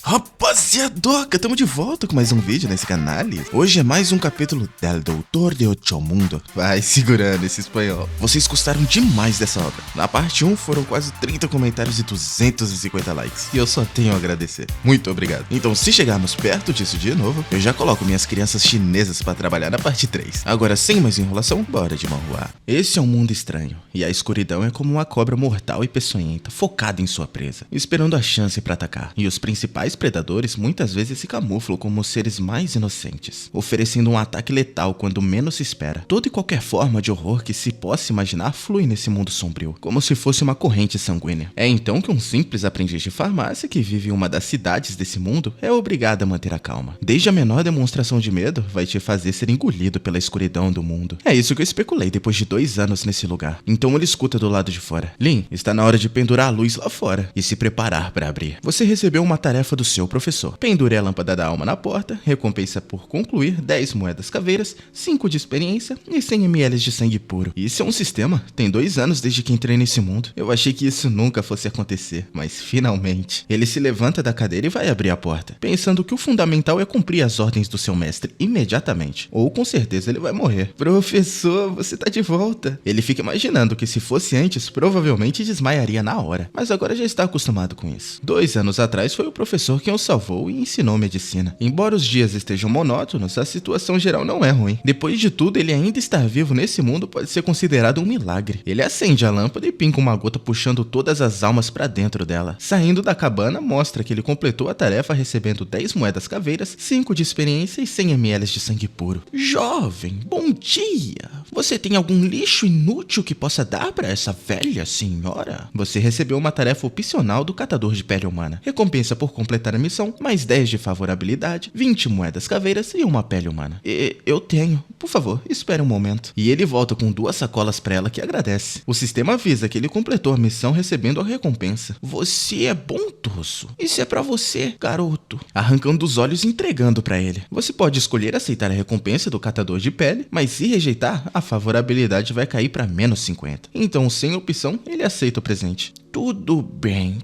Rapaziadoca, tamo de volta com mais um vídeo nesse canal. Hoje é mais um capítulo del Doutor de Ocho Mundo. Vai segurando esse espanhol. Vocês gostaram demais dessa obra. Na parte 1 foram quase 30 comentários e 250 likes. E eu só tenho a agradecer. Muito obrigado. Então, se chegarmos perto disso de novo, eu já coloco minhas crianças chinesas pra trabalhar na parte 3. Agora, sem mais enrolação, bora de manhua. Esse é um mundo estranho. E a escuridão é como uma cobra mortal e peçonhenta, focada em sua presa, esperando a chance pra atacar. E os principais predadores muitas vezes se camuflam como os seres mais inocentes, oferecendo um ataque letal quando menos se espera. Toda e qualquer forma de horror que se possa imaginar flui nesse mundo sombrio, como se fosse uma corrente sanguínea. É então que um simples aprendiz de farmácia que vive em uma das cidades desse mundo é obrigado a manter a calma. Desde a menor demonstração de medo vai te fazer ser engolido pela escuridão do mundo. É isso que eu especulei depois de 2 anos nesse lugar. Então ele escuta do lado de fora: Lin, está na hora de pendurar a luz lá fora e se preparar para abrir. Você recebeu uma tarefa do seu professor. Pendure a lâmpada da alma na porta, recompensa por concluir 10 moedas caveiras, 5 de experiência e 100 ml de sangue puro. Isso é um sistema? Tem 2 anos desde que entrei nesse mundo. Eu achei que isso nunca fosse acontecer, mas finalmente. Ele se levanta da cadeira e vai abrir a porta, pensando que o fundamental é cumprir as ordens do seu mestre imediatamente, ou com certeza ele vai morrer. Professor, você tá de volta. Ele fica imaginando que se fosse antes, provavelmente desmaiaria na hora, mas agora já está acostumado com isso. 2 anos atrás foi o professor quem o salvou e ensinou medicina. Embora os dias estejam monótonos, a situação geral não é ruim. Depois de tudo, ele ainda estar vivo nesse mundo pode ser considerado um milagre. Ele acende a lâmpada e pinga uma gota puxando todas as almas pra dentro dela. Saindo da cabana, mostra que ele completou a tarefa recebendo 10 moedas caveiras, 5 de experiência e 100 ml de sangue puro. Jovem, bom dia! Você tem algum lixo inútil que possa dar pra essa velha senhora? Você recebeu uma tarefa opcional do catador de pele humana. Recompensa por completar a missão, mais 10 de favorabilidade, 20 moedas caveiras e uma pele humana. Eu tenho. Por favor, espere um momento. E ele volta com 2 sacolas pra ela que agradece. O sistema avisa que ele completou a missão recebendo a recompensa. Você é bondoso. Isso é pra você, garoto. Arrancando os olhos e entregando pra ele. Você pode escolher aceitar a recompensa do catador de pele, mas se rejeitar, a favorabilidade vai cair pra menos 50. Então, sem opção, ele aceita o presente. Tudo bem.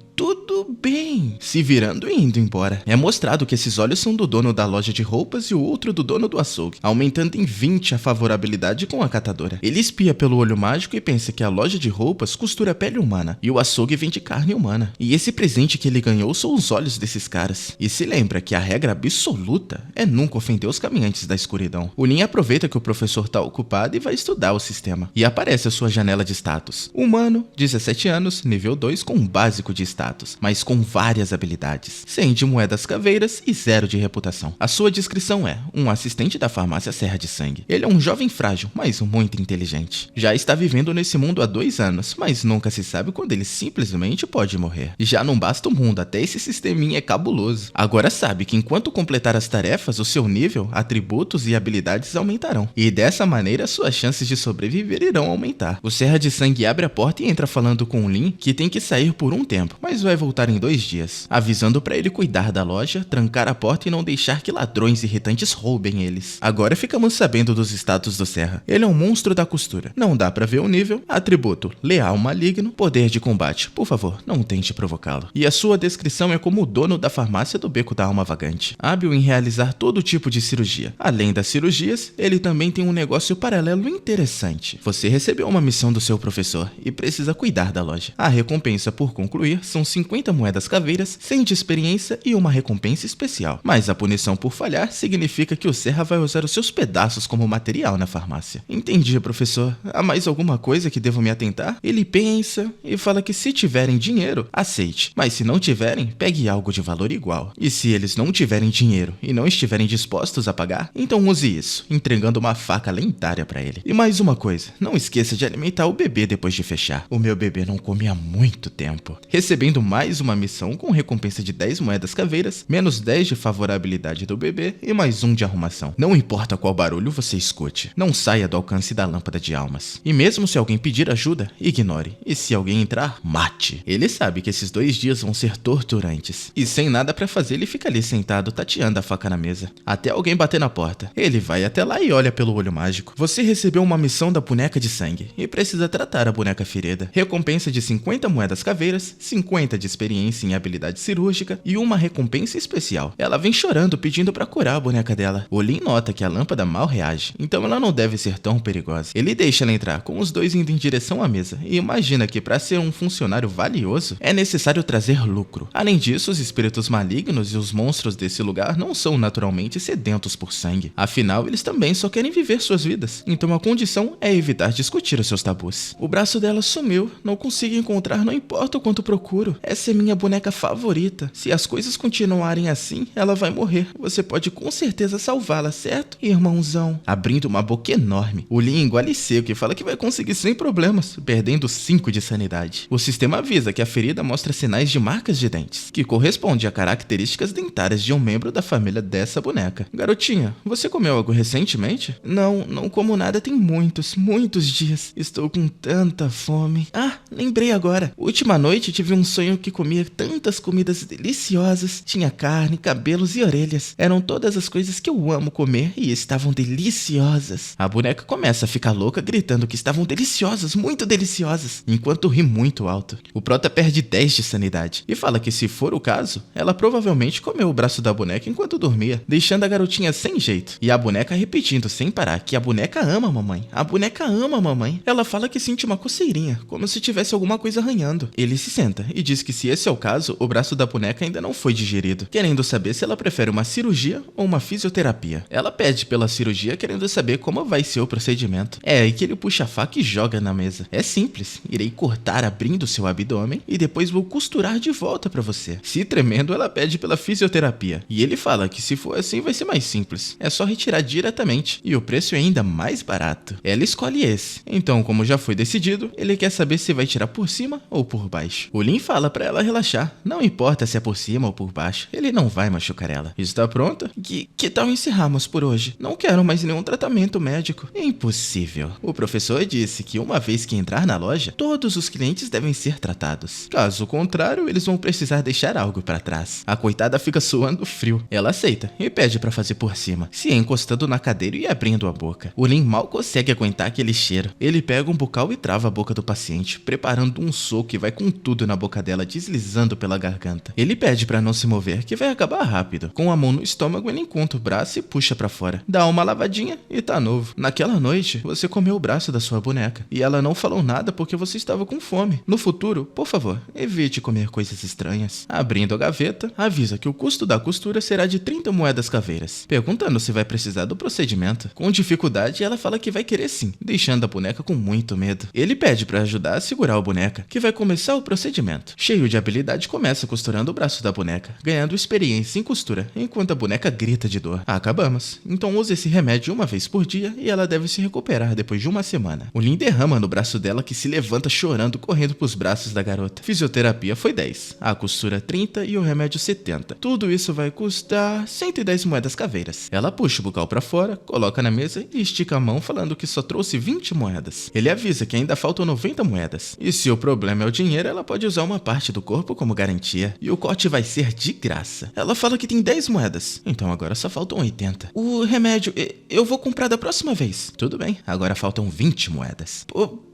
Se virando e indo embora. É mostrado que esses olhos são do dono da loja de roupas e o outro do dono do açougue, aumentando em 20 a favorabilidade com a catadora. Ele espia pelo olho mágico e pensa que a loja de roupas costura pele humana e o açougue vende carne humana. E esse presente que ele ganhou são os olhos desses caras. E se lembra que a regra absoluta é nunca ofender os caminhantes da escuridão. O Lin aproveita que o professor tá ocupado e vai estudar o sistema. E aparece a sua janela de status. Humano, 17 anos, nível 2 com um básico de status, mas com várias habilidades, 100 de moedas caveiras e 0 de reputação. A sua descrição é um assistente da farmácia Serra de Sangue. Ele é um jovem frágil, mas muito inteligente. Já está vivendo nesse mundo há 2 anos, mas nunca se sabe quando ele simplesmente pode morrer. Já não basta o mundo, até esse sisteminha é cabuloso. Agora sabe que enquanto completar as tarefas, o seu nível, atributos e habilidades aumentarão. E dessa maneira, suas chances de sobreviver irão aumentar. O Serra de Sangue abre a porta e entra falando com o Lin que tem que sair por um tempo, mas vai voltar em 2 dias, avisando pra ele cuidar da loja, trancar a porta e não deixar que ladrões irritantes roubem eles. Agora ficamos sabendo dos status do Serra. Ele é um monstro da costura. Não dá pra ver o nível. Atributo: leal maligno. Poder de combate. Por favor, não tente provocá-lo. E a sua descrição é como o dono da farmácia do Beco da Alma Vagante, hábil em realizar todo tipo de cirurgia. Além das cirurgias, ele também tem um negócio paralelo interessante. Você recebeu uma missão do seu professor e precisa cuidar da loja. A recompensa por concluir são 50 moedas caveiras, 100 de experiência e uma recompensa especial. Mas a punição por falhar significa que o Serra vai usar os seus pedaços como material na farmácia. Entendi, professor. Há mais alguma coisa que devo me atentar? Ele pensa e fala que se tiverem dinheiro, aceite. Mas se não tiverem, pegue algo de valor igual. E se eles não tiverem dinheiro e não estiverem dispostos a pagar, então use isso, entregando uma faca lendária pra ele. E mais uma coisa, não esqueça de alimentar o bebê depois de fechar. O meu bebê não come há muito tempo. Recebendo mais uma missão com recompensa de 10 moedas caveiras, menos 10 de favorabilidade do bebê e mais 1 de arrumação. Não importa qual barulho você escute, não saia do alcance da lâmpada de almas. E mesmo se alguém pedir ajuda, ignore. E se alguém entrar, mate. Ele sabe que esses 2 dias vão ser torturantes. E sem nada pra fazer, ele fica ali sentado, tateando a faca na mesa, até alguém bater na porta. Ele vai até lá e olha pelo olho mágico. Você recebeu uma missão da boneca de sangue e precisa tratar a boneca ferida. Recompensa de 50 moedas caveiras, 50 de experiência em habilidade cirúrgica e uma recompensa especial. Ela vem chorando pedindo pra curar a boneca dela. O Lin nota que a lâmpada mal reage, então ela não deve ser tão perigosa. Ele deixa ela entrar, com os dois indo em direção à mesa, e imagina que para ser um funcionário valioso, é necessário trazer lucro. Além disso, os espíritos malignos e os monstros desse lugar não são naturalmente sedentos por sangue. Afinal, eles também só querem viver suas vidas. Então a condição é evitar discutir os seus tabus. O braço dela sumiu, não consigo encontrar, não importa o quanto procuro. Essa é minha boneca favorita. Se as coisas continuarem assim, ela vai morrer. Você pode com certeza salvá-la, certo, irmãozão? Abrindo uma boca enorme, o Lin engole seco e fala que vai conseguir sem problemas, perdendo 5 de sanidade. O sistema avisa que a ferida mostra sinais de marcas de dentes, que corresponde a características dentárias de um membro da família dessa boneca. Garotinha, você comeu algo recentemente? Não como nada tem muitos dias. Estou com tanta fome. Ah, lembrei agora. Última noite tive um sonho que comia tantas comidas deliciosas. Tinha carne, cabelos e orelhas. Eram todas as coisas que eu amo comer e estavam deliciosas. A boneca começa a ficar louca gritando que estavam deliciosas, muito deliciosas, enquanto ri muito alto. O prota perde 10 de sanidade e fala que se for o caso, ela provavelmente comeu o braço da boneca enquanto dormia, deixando a garotinha sem jeito. E a boneca repetindo sem parar que a boneca ama a mamãe. A boneca ama a mamãe. Ela fala que sente uma coceirinha, como se tivesse alguma coisa arranhando. Ele se senta e diz que se esse é o caso, o braço da boneca ainda não foi digerido, querendo saber se ela prefere uma cirurgia ou uma fisioterapia. Ela pede pela cirurgia querendo saber como vai ser o procedimento. É aí que ele puxa a faca e joga na mesa. É simples, irei cortar abrindo seu abdômen e depois vou costurar de volta pra você. Se tremendo, ela pede pela fisioterapia. E ele fala que se for assim vai ser mais simples. É só retirar diretamente e o preço é ainda mais barato. Ela escolhe esse. Então, como já foi decidido, ele quer saber se vai tirar por cima ou por baixo. O Lin fala pra ela relaxar. Não importa se é por cima ou por baixo, ele não vai machucar ela. Está pronta? Que tal encerrarmos por hoje? Não quero mais nenhum tratamento médico. É impossível. O professor disse que uma vez que entrar na loja, todos os clientes devem ser tratados. Caso contrário, eles vão precisar deixar algo pra trás. A coitada fica suando frio. Ela aceita e pede pra fazer por cima, se encostando na cadeira e abrindo a boca. O Lin mal consegue aguentar aquele cheiro. Ele pega um bocal e trava a boca do paciente, preparando um soco que vai com tudo na boca dela, deslizando pela garganta. Ele pede pra não se mover, que vai acabar rápido. Com a mão no estômago, ele encontra o braço e puxa pra fora. Dá uma lavadinha e tá novo. Naquela noite, você comeu o braço da sua boneca e ela não falou nada porque você estava com fome. No futuro, por favor, evite comer coisas estranhas. Abrindo a gaveta, avisa que o custo da costura será de 30 moedas caveiras, perguntando se vai precisar do procedimento. Com dificuldade, ela fala que vai querer sim, deixando a boneca com muito medo. Ele pede pra ajudar a segurar a boneca, que vai começar o procedimento. Cheio de habilidade, começa costurando o braço da boneca, ganhando experiência em costura, enquanto a boneca grita de dor. Acabamos. Então use esse remédio uma vez por dia e ela deve se recuperar depois de uma semana. O Lin derrama no braço dela, que se levanta chorando, correndo pros braços da garota. Fisioterapia foi 10, a costura 30 e o remédio 70. Tudo isso vai custar 110 moedas caveiras. Ela puxa o bocal pra fora, coloca na mesa e estica a mão falando que só trouxe 20 moedas. Ele avisa que ainda faltam 90 moedas. E se o problema é o dinheiro, ela pode usar uma parte do corpo como garantia. E o corte vai ser de graça. Ela fala que tem 10 moedas. Então agora só faltam 80. O remédio, eu vou comprar da próxima vez. Tudo bem, agora faltam 20 moedas.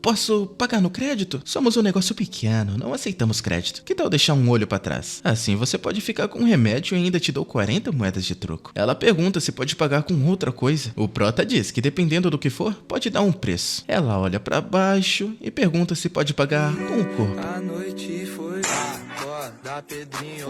Posso pagar no crédito? Somos um negócio pequeno, não aceitamos crédito. Que tal deixar um olho pra trás? Assim você pode ficar com o remédio e ainda te dou 40 moedas de troco. Ela pergunta se pode pagar com outra coisa. O prota diz que dependendo do que for, pode dar um preço. Ela olha pra baixo e pergunta se pode pagar com o corpo. A noite foi da Pedrinho.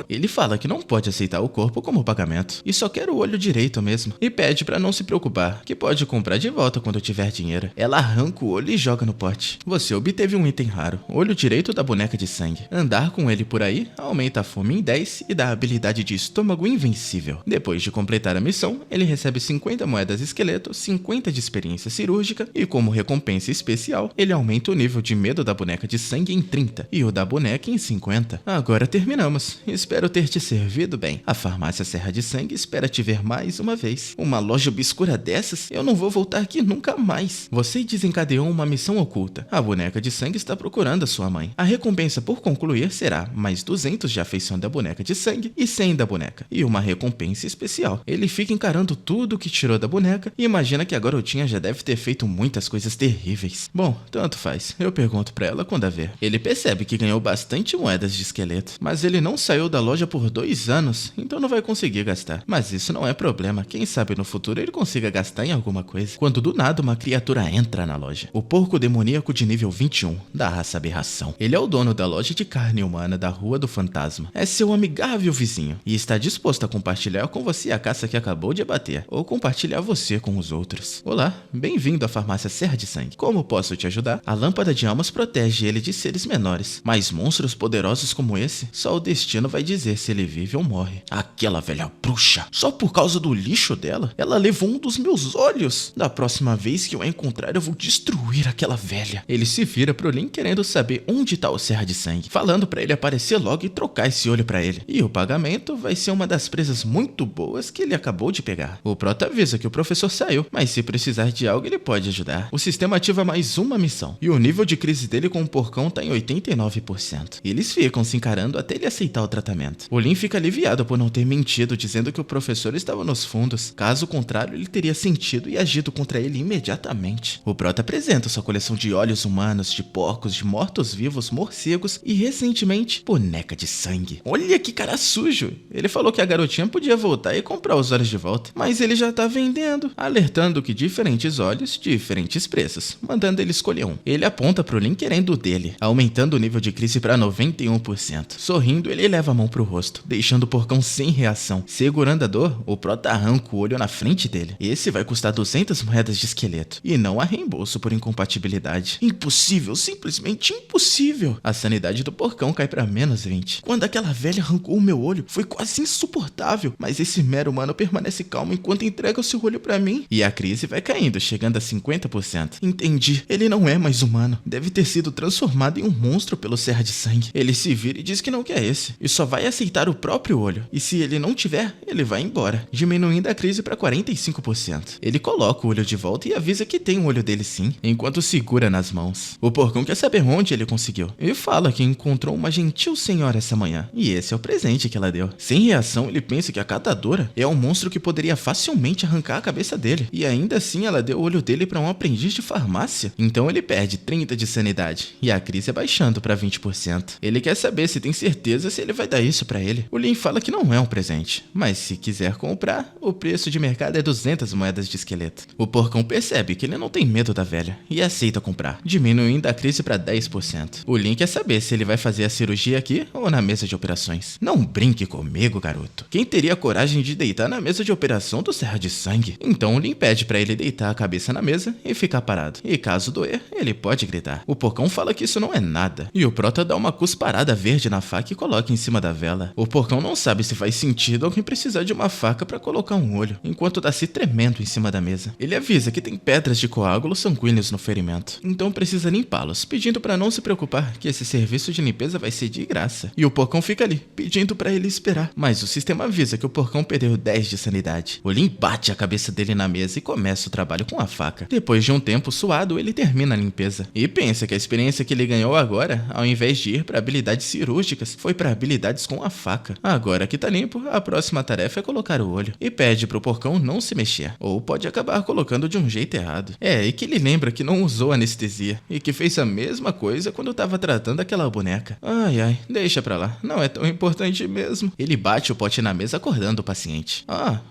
Ele fala que não pode aceitar o corpo como pagamento e só quer o olho direito mesmo. E pede pra não se preocupar, que pode comprar de volta quando tiver dinheiro. Ela arranca o olho e joga no pote. Você obteve um item raro, olho direito da boneca de sangue. Andar com ele por aí aumenta a fome em 10 e dá a habilidade de estômago invencível. Depois de completar a missão, ele recebe 50 moedas esqueleto, 50 de experiência cirúrgica e como recompensa especial, ele aumenta o nível de medo da boneca de sangue em 30 e o da boneca em 50. agora terminamos. Espero ter te servido bem. A farmácia Serra de Sangue espera te ver mais uma vez. Uma loja obscura dessas? Eu não vou voltar aqui nunca mais. Você desencadeou uma missão oculta. A boneca de sangue está procurando a sua mãe. A recompensa por concluir será mais 200 de afeição da boneca de sangue e 100 da boneca. E uma recompensa especial. Ele fica encarando tudo que tirou da boneca e imagina que a garotinha já deve ter feito muitas coisas terríveis. Bom, tanto faz. Eu pergunto pra ela quando a ver. Ele percebe que ganhou bastante moedas de esqueleto, mas ele não saiu da loja por 2 anos, então não vai conseguir gastar. Mas isso não é problema. Quem sabe no futuro ele consiga gastar em alguma coisa. Quando do nada uma criatura entra na loja. O porco demoníaco de nível 21, da raça aberração. Ele é o dono da loja de carne humana da Rua do Fantasma. É seu amigável vizinho e está disposto a compartilhar com você a caça que acabou de abater, ou compartilhar você com os outros. Olá, bem-vindo à farmácia Serra de Sangue. Como posso te ajudar? A lâmpada de almas protege ele de seres menores, mas monstros poderosos como esse, só o destino vai dizer se ele vive ou morre. Aquela velha bruxa, só por causa do lixo dela, ela levou um dos meus olhos. Da próxima vez que eu a encontrar, eu vou destruir aquela velha. Ele se vira pro Lin querendo saber onde tá o Serra de Sangue, falando pra ele aparecer logo e trocar esse olho pra ele. E o pagamento vai ser uma das presas muito boas que ele acabou de pegar. O Prota avisa que o professor saiu, mas se precisar de algo ele pode ajudar. O sistema ativa mais uma missão, e o nível de crise dele com o porcão tá em 89%. Eles ficam se encarando até ele aceitar o tratamento. O Lin fica aliviado por não ter mentido, dizendo que o professor estava nos fundos. Caso contrário, ele teria sentido e agido contra ele imediatamente. O Prota apresenta sua coleção de olhos humanos, de porcos, de mortos-vivos, morcegos e, recentemente, boneca de sangue. Olha que cara sujo! Ele falou que a garotinha podia voltar e comprar os olhos de volta, mas ele já tá vendendo, alertando que diferentes olhos, diferentes preços, mandando ele escolher um. Ele aponta pro Lin querendo o dele, aumentando o nível de crise para 91%. Sorrindo, ele leva a mão pro rosto, deixando o porcão sem reação. Segurando a dor, o Prota arranca o olho na frente dele. Esse vai custar 200 moedas de esqueleto, e não há reembolso por incompatibilidade. Impossível, simplesmente impossível. A sanidade do porcão cai para menos 20. Quando aquela velha arrancou o meu olho, foi quase insuportável, mas esse mero humano permanece calmo enquanto entrega o seu olho pra mim. E a crise vai caindo, chegando a 50%. Entendi, ele não é mais humano. Deve ter sido transformado em um monstro pelo Serra de Sangue. Ele se vira e diz que não quer esse, e só vai aceitar o próprio olho. E se ele não tiver, ele vai embora, diminuindo a crise para 45%. Ele coloca o olho de volta e avisa que tem um olho dele sim, enquanto segura nas mãos. O porcão quer saber onde ele conseguiu, e fala que encontrou uma gentil senhora essa manhã, e esse é o presente que ela deu. Sem reação, ele pensa que a catadora é um monstro que poderia facilmente arrancar a cabeça dele, e ainda assim ela deu o olho dele para um aprendiz de farmácia. Então ele perde 30 de sanidade, e a crise é baixando para 20%. Ele quer saber se tem certeza se ele vai dar isso para ele. O Lin fala que não é um presente, mas se quiser comprar, o preço de mercado é 200 moedas de esqueleto. O porcão percebe que ele não tem medo da velha, e aceita comprar, diminuindo a crise para 10%. O Lin quer saber se ele vai fazer a cirurgia aqui ou na mesa de operações. Não brinque comigo, garoto. Quem teria coragem de deitar na mesa de operação do Serra de Sangue? Então o Lin pede pra ele deitar a cabeça na mesa e ficar parado. E caso doer, ele pode gritar. O porcão fala que isso não é nada. E o Prota dá uma cusparada verde na faca e coloca em cima da vela. O porcão não sabe se faz sentido alguém precisar de uma faca pra colocar um olho, enquanto dá se tremendo em cima da mesa. Ele avisa que tem pedras de coágulos sanguíneos no ferimento, então precisa limpá-los, pedindo pra não se preocupar que esse serviço de limpeza vai ser de graça. E o porcão fica ali, pedindo pra ele esperar. Mas o sistema avisa que o porcão perdeu 10 de sanidade. O Lin bate a cabeça dele na mesa e começa o trabalho com a faca. Depois de um tempo suado, ele termina a limpeza. E pensa que a experiência que ele ganhou agora, ao invés de ir pra habilidades cirúrgicas, foi pra habilidades com a faca. Agora que tá limpo, a próxima tarefa é colocar o olho. E pede pro porcão não se mexer, ou pode acabar colocando de um jeito errado. E que ele lembra que não usou anestesia, e que fez a mesma coisa quando tava tratando aquela boneca. Ai, deixa pra lá, não é tão importante mesmo. Ele bate o pote na mesa acordando o paciente.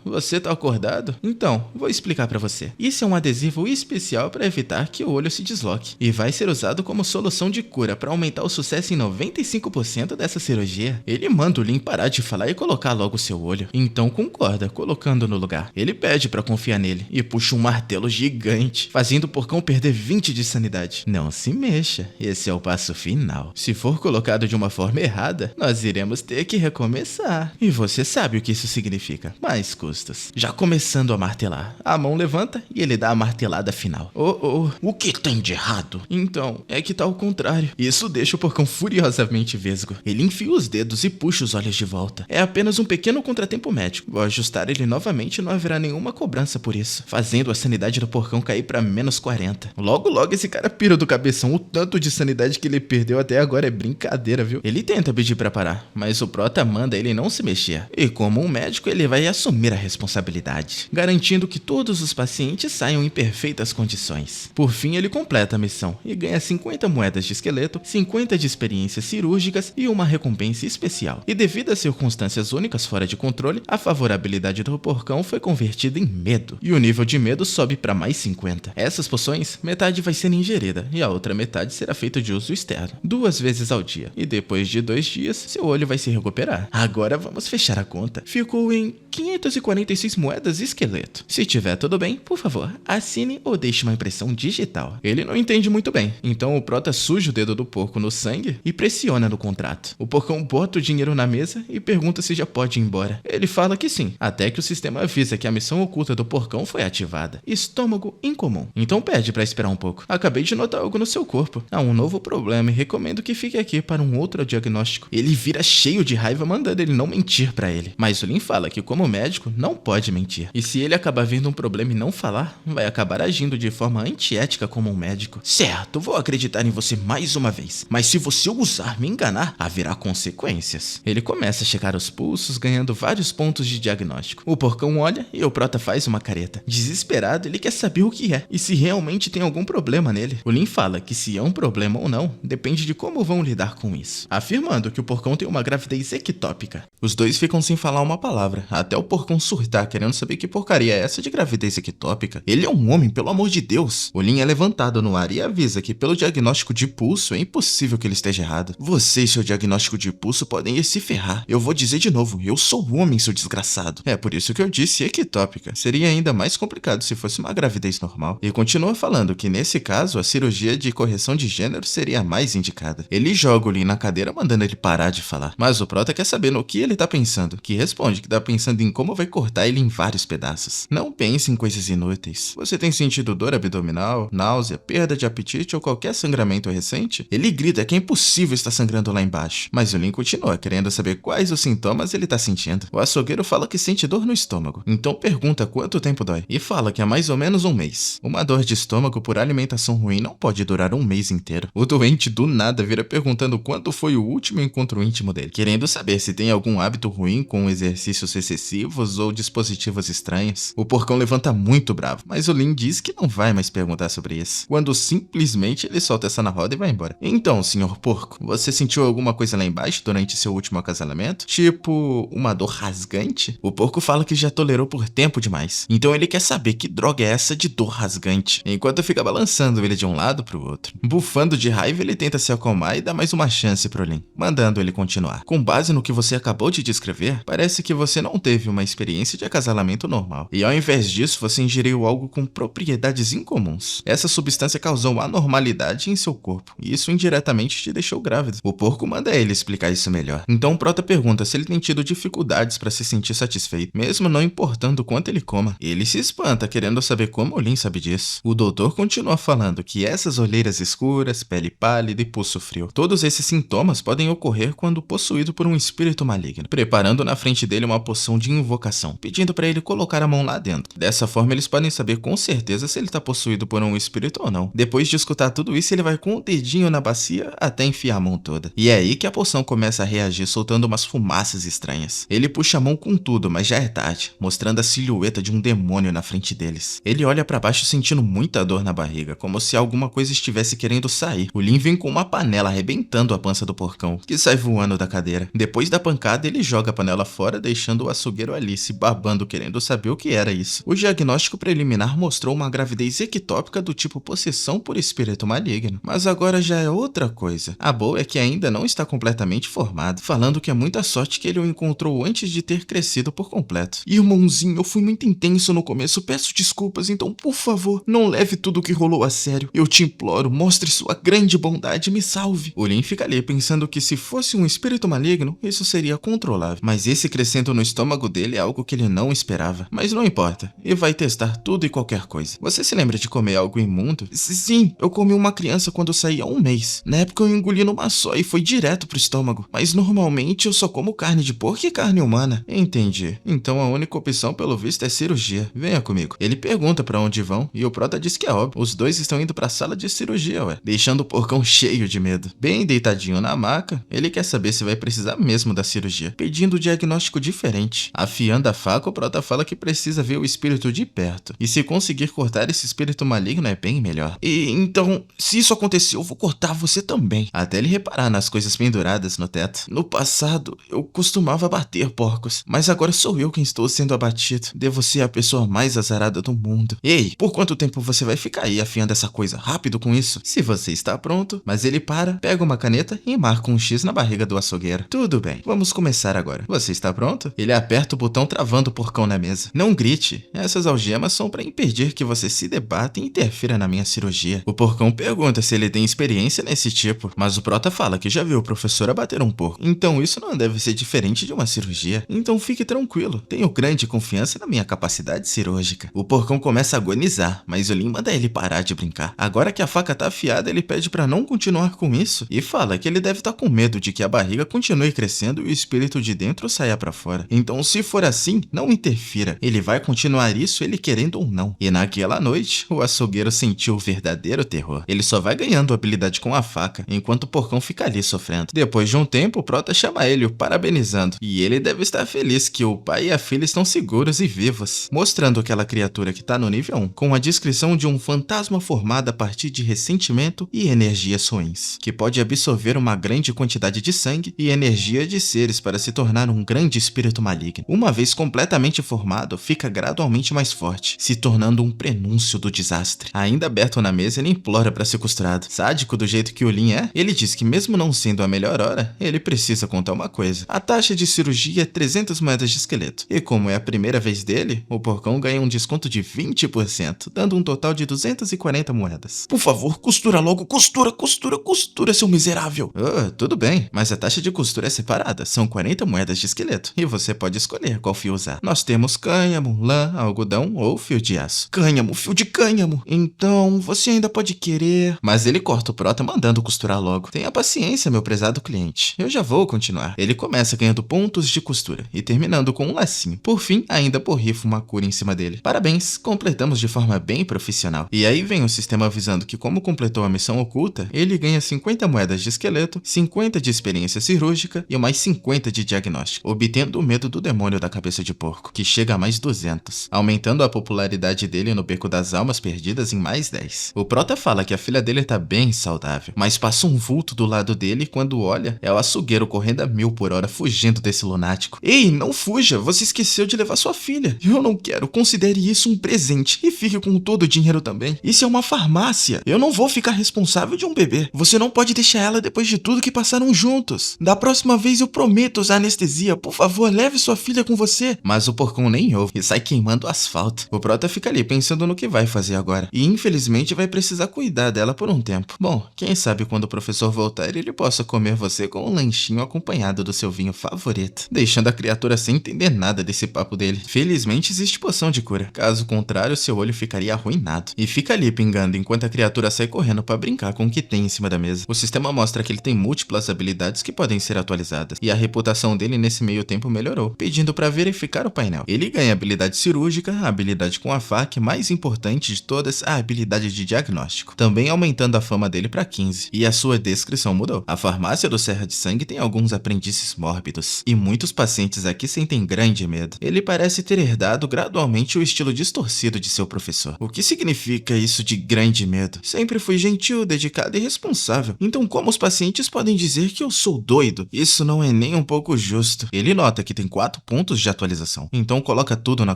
Você tá acordado? Então, vou explicar pra você. Isso é um adesivo especial para evitar que o olho se desloque, e vai ser usado como solução de cura para aumentar o sucesso em 95% dessa cirurgia. Ele manda o Lin parar de falar e colocar logo seu olho. Então concorda, colocando no lugar. Ele pede pra confiar nele e puxa um martelo gigante, fazendo o porcão perder 20 de sanidade. Não se mexa, esse é o passo final. Se for colocado de uma forma errada, nós iremos ter que recomeçar. E você sabe o que isso significa. Mais custos. Já começando a martelar, a mão levanta e ele dá a martelada final. O que tem de errado? Então, é que tá ao contrário. Isso deixa o porcão furiosamente vesgo. Ele enfia os dedos e puxa os olhos de volta. É apenas um pequeno contratempo médico. Vou ajustar ele novamente e não haverá nenhuma cobrança por isso, fazendo a sanidade do porcão cair pra menos 40. Logo esse cara pira do cabeção. O tanto de sanidade que ele perdeu até agora é brincadeira, viu? Ele tenta pedir pra parar, mas o prota manda ele não se mexer. E como um médico, ele vai assumir a responsabilidade, garantindo que todos os pacientes saiam em perfeitas condições. Por fim, ele completa a missão e ganha 50 moedas de esqueleto, 50 de experiências cirúrgicas e uma recompensa especial. E devido a circunstâncias únicas fora de controle, a favorabilidade do porcão foi convertida em medo, e o nível de medo sobe para mais 50. Essas poções, metade vai ser ingerida e a outra metade será feita de uso externo, 2 vezes ao dia, e depois de 2 dias, seu olho vai se recuperar. Agora vamos fechar a conta. Ficou em 546 moedas e esqueleto. Se tiver tudo bem, por favor, assine ou deixe uma impressão digital. Ele não entende muito bem, então o prota suja o dedo do porco no sangue e pressiona no contrato. O porcão bota o dinheiro na mesa e pergunta se já pode ir embora. Ele fala que sim, até que o sistema avisa que a missão oculta do porcão foi ativada. Estômago incomum. Então pede pra esperar um pouco. Acabei de notar algo no seu corpo. Há um novo problema e recomendo que fique aqui para um outro diagnóstico. Ele vira cheio de raiva mandando ele não mentir pra ele. Mas o Lin fala que como médico não pode mentir. E se ele acabar vendo um problema e não falar, vai acabar agindo de forma antiética como um médico. Certo, vou acreditar em você mais uma vez. Mas se você ousar me enganar, haverá consequências. Ele começa a checar os pulsos, ganhando vários pontos de diagnóstico. O porcão olha e o prota faz uma careta. Desesperado, ele quer saber o que é e se realmente tem algum problema nele. O Lin fala que se é um problema ou não, depende de como vão lidar com isso, afirmando que o porcão tem uma gravidez ectópica. Os dois ficam sem falar uma palavra, até o porcão surtar querendo saber que porcaria é essa de gravidez ectópica. Ele é um homem, pelo amor de Deus. O Lin é levantado no ar e avisa que pelo diagnóstico de pulso é impossível que ele esteja errado. Você e seu diagnóstico de pulso podem ir se ferrar. Eu vou dizer de novo, eu sou homem, seu desgraçado. É por isso que eu disse ectópica. Seria ainda mais complicado se fosse uma gravidez normal. E continua falando que nesse caso a cirurgia de correção de gênero seria a mais indicada. Ele joga o Lin na cadeira mandando ele parar de falar. Mas o prota quer saber no que ele tá pensando, que responde que tá pensando em como vai cortar ele em vários pedaços. Não pense em coisas inúteis. Você tem sentido dor abdominal, náusea, perda de apetite ou qualquer sangramento recente? Ele grita que é impossível estar sangrando lá embaixo. Mas o Lin continua querendo saber quais os sintomas ele tá sentindo. O açougueiro fala que sente dor no estômago. Então pergunta quanto tempo dói. E fala que é mais ou menos um mês. Uma dor de estômago por alimentação ruim não pode durar um mês inteiro. O doente do nada vira perguntando quando foi o último encontro íntimo dele, querendo saber se tem algum hábito ruim com exercícios excessivos ou dispositivos estranhos. O porcão levanta muito bravo, mas o Lin diz que não vai mais perguntar sobre isso, quando simplesmente ele solta essa na roda e vai embora. Então, senhor porco, você sentiu alguma coisa lá embaixo durante seu último acasalamento? Tipo, uma dor rasgante? O porco fala que já tolerou por tempo demais, então ele quer saber que droga é essa de dor rasgante, enquanto fica balançando ele de um lado pro outro. Bufando de raiva, ele tenta se acalmar e dá mais uma chance pro Lin, mandando ele continuar. Com base no que você acabou de descrever, parece que você não teve uma experiência de acasalamento normal, e ao invés disso você ingeriu algo com propriedades incomuns. Essa substância causou anormalidade em seu corpo, e isso indiretamente te deixou grávido. O porco manda ele explicar isso melhor. Então o prota pergunta se ele tem tido dificuldades para se sentir satisfeito, mesmo não importando quanto ele coma. Ele se espanta, querendo saber como o Lin sabe disso. O doutor continua falando que essas olheiras escuras, pele pálida e pulso frio, todos esses sintomas podem ocorrer quando possuído por um espírito maligno, preparando na frente dele uma poção de invocação, pedindo para ele colocar a mão lá dentro. Dessa forma eles podem saber com certeza se ele está possuído por um espírito ou não. Depois de escutar tudo isso, ele vai com o dedinho na bacia até enfiar a mão toda. E é aí que a poção começa a reagir, soltando umas fumaças estranhas. Ele puxa a mão com tudo, mas já é tarde, mostrando a silhueta de um demônio na frente deles. Ele olha para baixo sentindo muita dor na barriga, como se alguma coisa estivesse querendo sair. O Lin vem com uma panela arrebentando a pança do porcão, que sai voando da cadeira. Depois da pancada, ele joga a panela fora, deixando o açougueiro ali se babando, querendo saber o que era isso. O diagnóstico preliminar mostrou uma gravidez ectópica do tipo possessão por espírito maligno. Mas agora já é outra coisa. A boa é que ainda não está completamente formado, falando que é muita sorte que ele o encontrou antes de ter crescido por completo. Irmãozinho, eu fui muito intenso no começo, peço desculpas, então por favor, não leve tudo o que rolou a sério. Eu te imploro, mostre sua grande bondade e me salve. O Lin fica ali pensando que se fosse um espírito maligno, isso seria controlável. Mas esse crescendo no estômago estômago dele é algo que ele não esperava. Mas não importa, e vai testar tudo e qualquer coisa. Você se lembra de comer algo imundo? Sim, eu comi uma criança quando eu saí há um mês. Na época eu engoli numa só e foi direto pro estômago. Mas normalmente eu só como carne de porco e carne humana. Entendi. Então a única opção pelo visto é cirurgia. Venha comigo. Ele pergunta pra onde vão e o prota diz que é óbvio. Os dois estão indo pra sala de cirurgia, ué. Deixando o porcão cheio de medo. Bem deitadinho na maca, ele quer saber se vai precisar mesmo da cirurgia. Pedindo um diagnóstico diferente. Afiando a faca, o prota fala que precisa ver o espírito de perto. E se conseguir cortar esse espírito maligno é bem melhor. E então, se isso acontecer, eu vou cortar você também. Até ele reparar nas coisas penduradas no teto. No passado, eu costumava bater porcos, mas agora sou eu quem estou sendo abatido. Devo ser a pessoa mais azarada do mundo. Ei, por quanto tempo você vai ficar aí afiando essa coisa? Rápido com isso. Se você está pronto, mas ele para, pega uma caneta e marca um X na barriga do açougueiro. Tudo bem, vamos começar agora. Você está pronto? Ele aperta o botão travando o porcão na mesa. Não grite, essas algemas são para impedir que você se debata e interfira na minha cirurgia. O porcão pergunta se ele tem experiência nesse tipo, mas o prota fala que já viu o professor abater um porco. Então isso não deve ser diferente de uma cirurgia. Então fique tranquilo, tenho grande confiança na minha capacidade cirúrgica. O porcão começa a agonizar, mas o Lin manda ele parar de brincar. Agora que a faca tá afiada, ele pede para não continuar com isso e fala que ele deve estar com medo de que a barriga continue crescendo e o espírito de dentro saia para fora. Então se for assim, não interfira. Ele vai continuar isso, ele querendo ou não. E naquela noite, o açougueiro sentiu o verdadeiro terror. Ele só vai ganhando habilidade com a faca, enquanto o porcão fica ali sofrendo. Depois de um tempo, o prota chama ele, o parabenizando. E ele deve estar feliz que o pai e a filha estão seguros e vivos. Mostrando aquela criatura que tá no nível 1, com a descrição de um fantasma formado a partir de ressentimento e energias ruins, que pode absorver uma grande quantidade de sangue e energia de seres para se tornar um grande espírito maligno. Uma vez completamente formado, fica gradualmente mais forte, se tornando um prenúncio do desastre. Ainda aberto na mesa, ele implora para ser costurado. Sádico do jeito que o Lin é, ele diz que mesmo não sendo a melhor hora, ele precisa contar uma coisa. A taxa de cirurgia é 300 moedas de esqueleto. E como é a primeira vez dele, o porcão ganha um desconto de 20%, dando um total de 240 moedas. Por favor, costura logo, costura, seu miserável. Tudo bem, mas a taxa de costura é separada, são 40 moedas de esqueleto, e você pode escolher qual fio usar. Nós temos cânhamo, lã, algodão ou fio de aço. Cânhamo, fio de cânhamo. Então, você ainda pode querer... Mas ele corta o prota mandando costurar logo. Tenha paciência, meu prezado cliente. Eu já vou continuar. Ele começa ganhando pontos de costura e terminando com um lacinho. Por fim, ainda borrifa uma cura em cima dele. Parabéns, completamos de forma bem profissional. E aí vem o sistema avisando que como completou a missão oculta, ele ganha 50 moedas de esqueleto, 50 de experiência cirúrgica e mais 50 de diagnóstico, obtendo o medo do demônio da cabeça de porco, que chega a mais 200, aumentando a popularidade dele no Beco das Almas Perdidas em mais 10. O prota fala que a filha dele tá bem saudável, mas passa um vulto do lado dele e quando olha, é o açougueiro correndo a 1000 por hora fugindo desse lunático. Ei, não fuja, você esqueceu de levar sua filha. Eu não quero, considere isso um presente e fique com todo o dinheiro também. Isso é uma farmácia, eu não vou ficar responsável de um bebê. Você não pode deixar ela depois de tudo que passaram juntos. Da próxima vez eu prometo usar anestesia, por favor, leve sua filha com você. Mas o porcão nem ouve e sai queimando o asfalto. O prota fica ali pensando no que vai fazer agora. E infelizmente vai precisar cuidar dela por um tempo. Bom, quem sabe quando o professor voltar ele possa comer você com um lanchinho acompanhado do seu vinho favorito. Deixando a criatura sem entender nada desse papo dele. Felizmente existe poção de cura. Caso contrário, seu olho ficaria arruinado. E fica ali pingando enquanto a criatura sai correndo para brincar com o que tem em cima da mesa. O sistema mostra que ele tem múltiplas habilidades que podem ser atualizadas. E a reputação dele nesse meio tempo melhorou, pedindo para verificar o painel. Ele ganha habilidade cirúrgica, a habilidade com a faca e mais importante de todas, a habilidade de diagnóstico, também aumentando a fama dele para 15. E a sua descrição mudou. A farmácia do Serra de Sangue tem alguns aprendizes mórbidos, e muitos pacientes aqui sentem grande medo. Ele parece ter herdado gradualmente o estilo distorcido de seu professor. O que significa isso de grande medo? Sempre fui gentil, dedicado e responsável. Então como os pacientes podem dizer que eu sou doido? Isso não é nem um pouco justo. Ele nota que tem 4 pontos de atualização, então coloca tudo na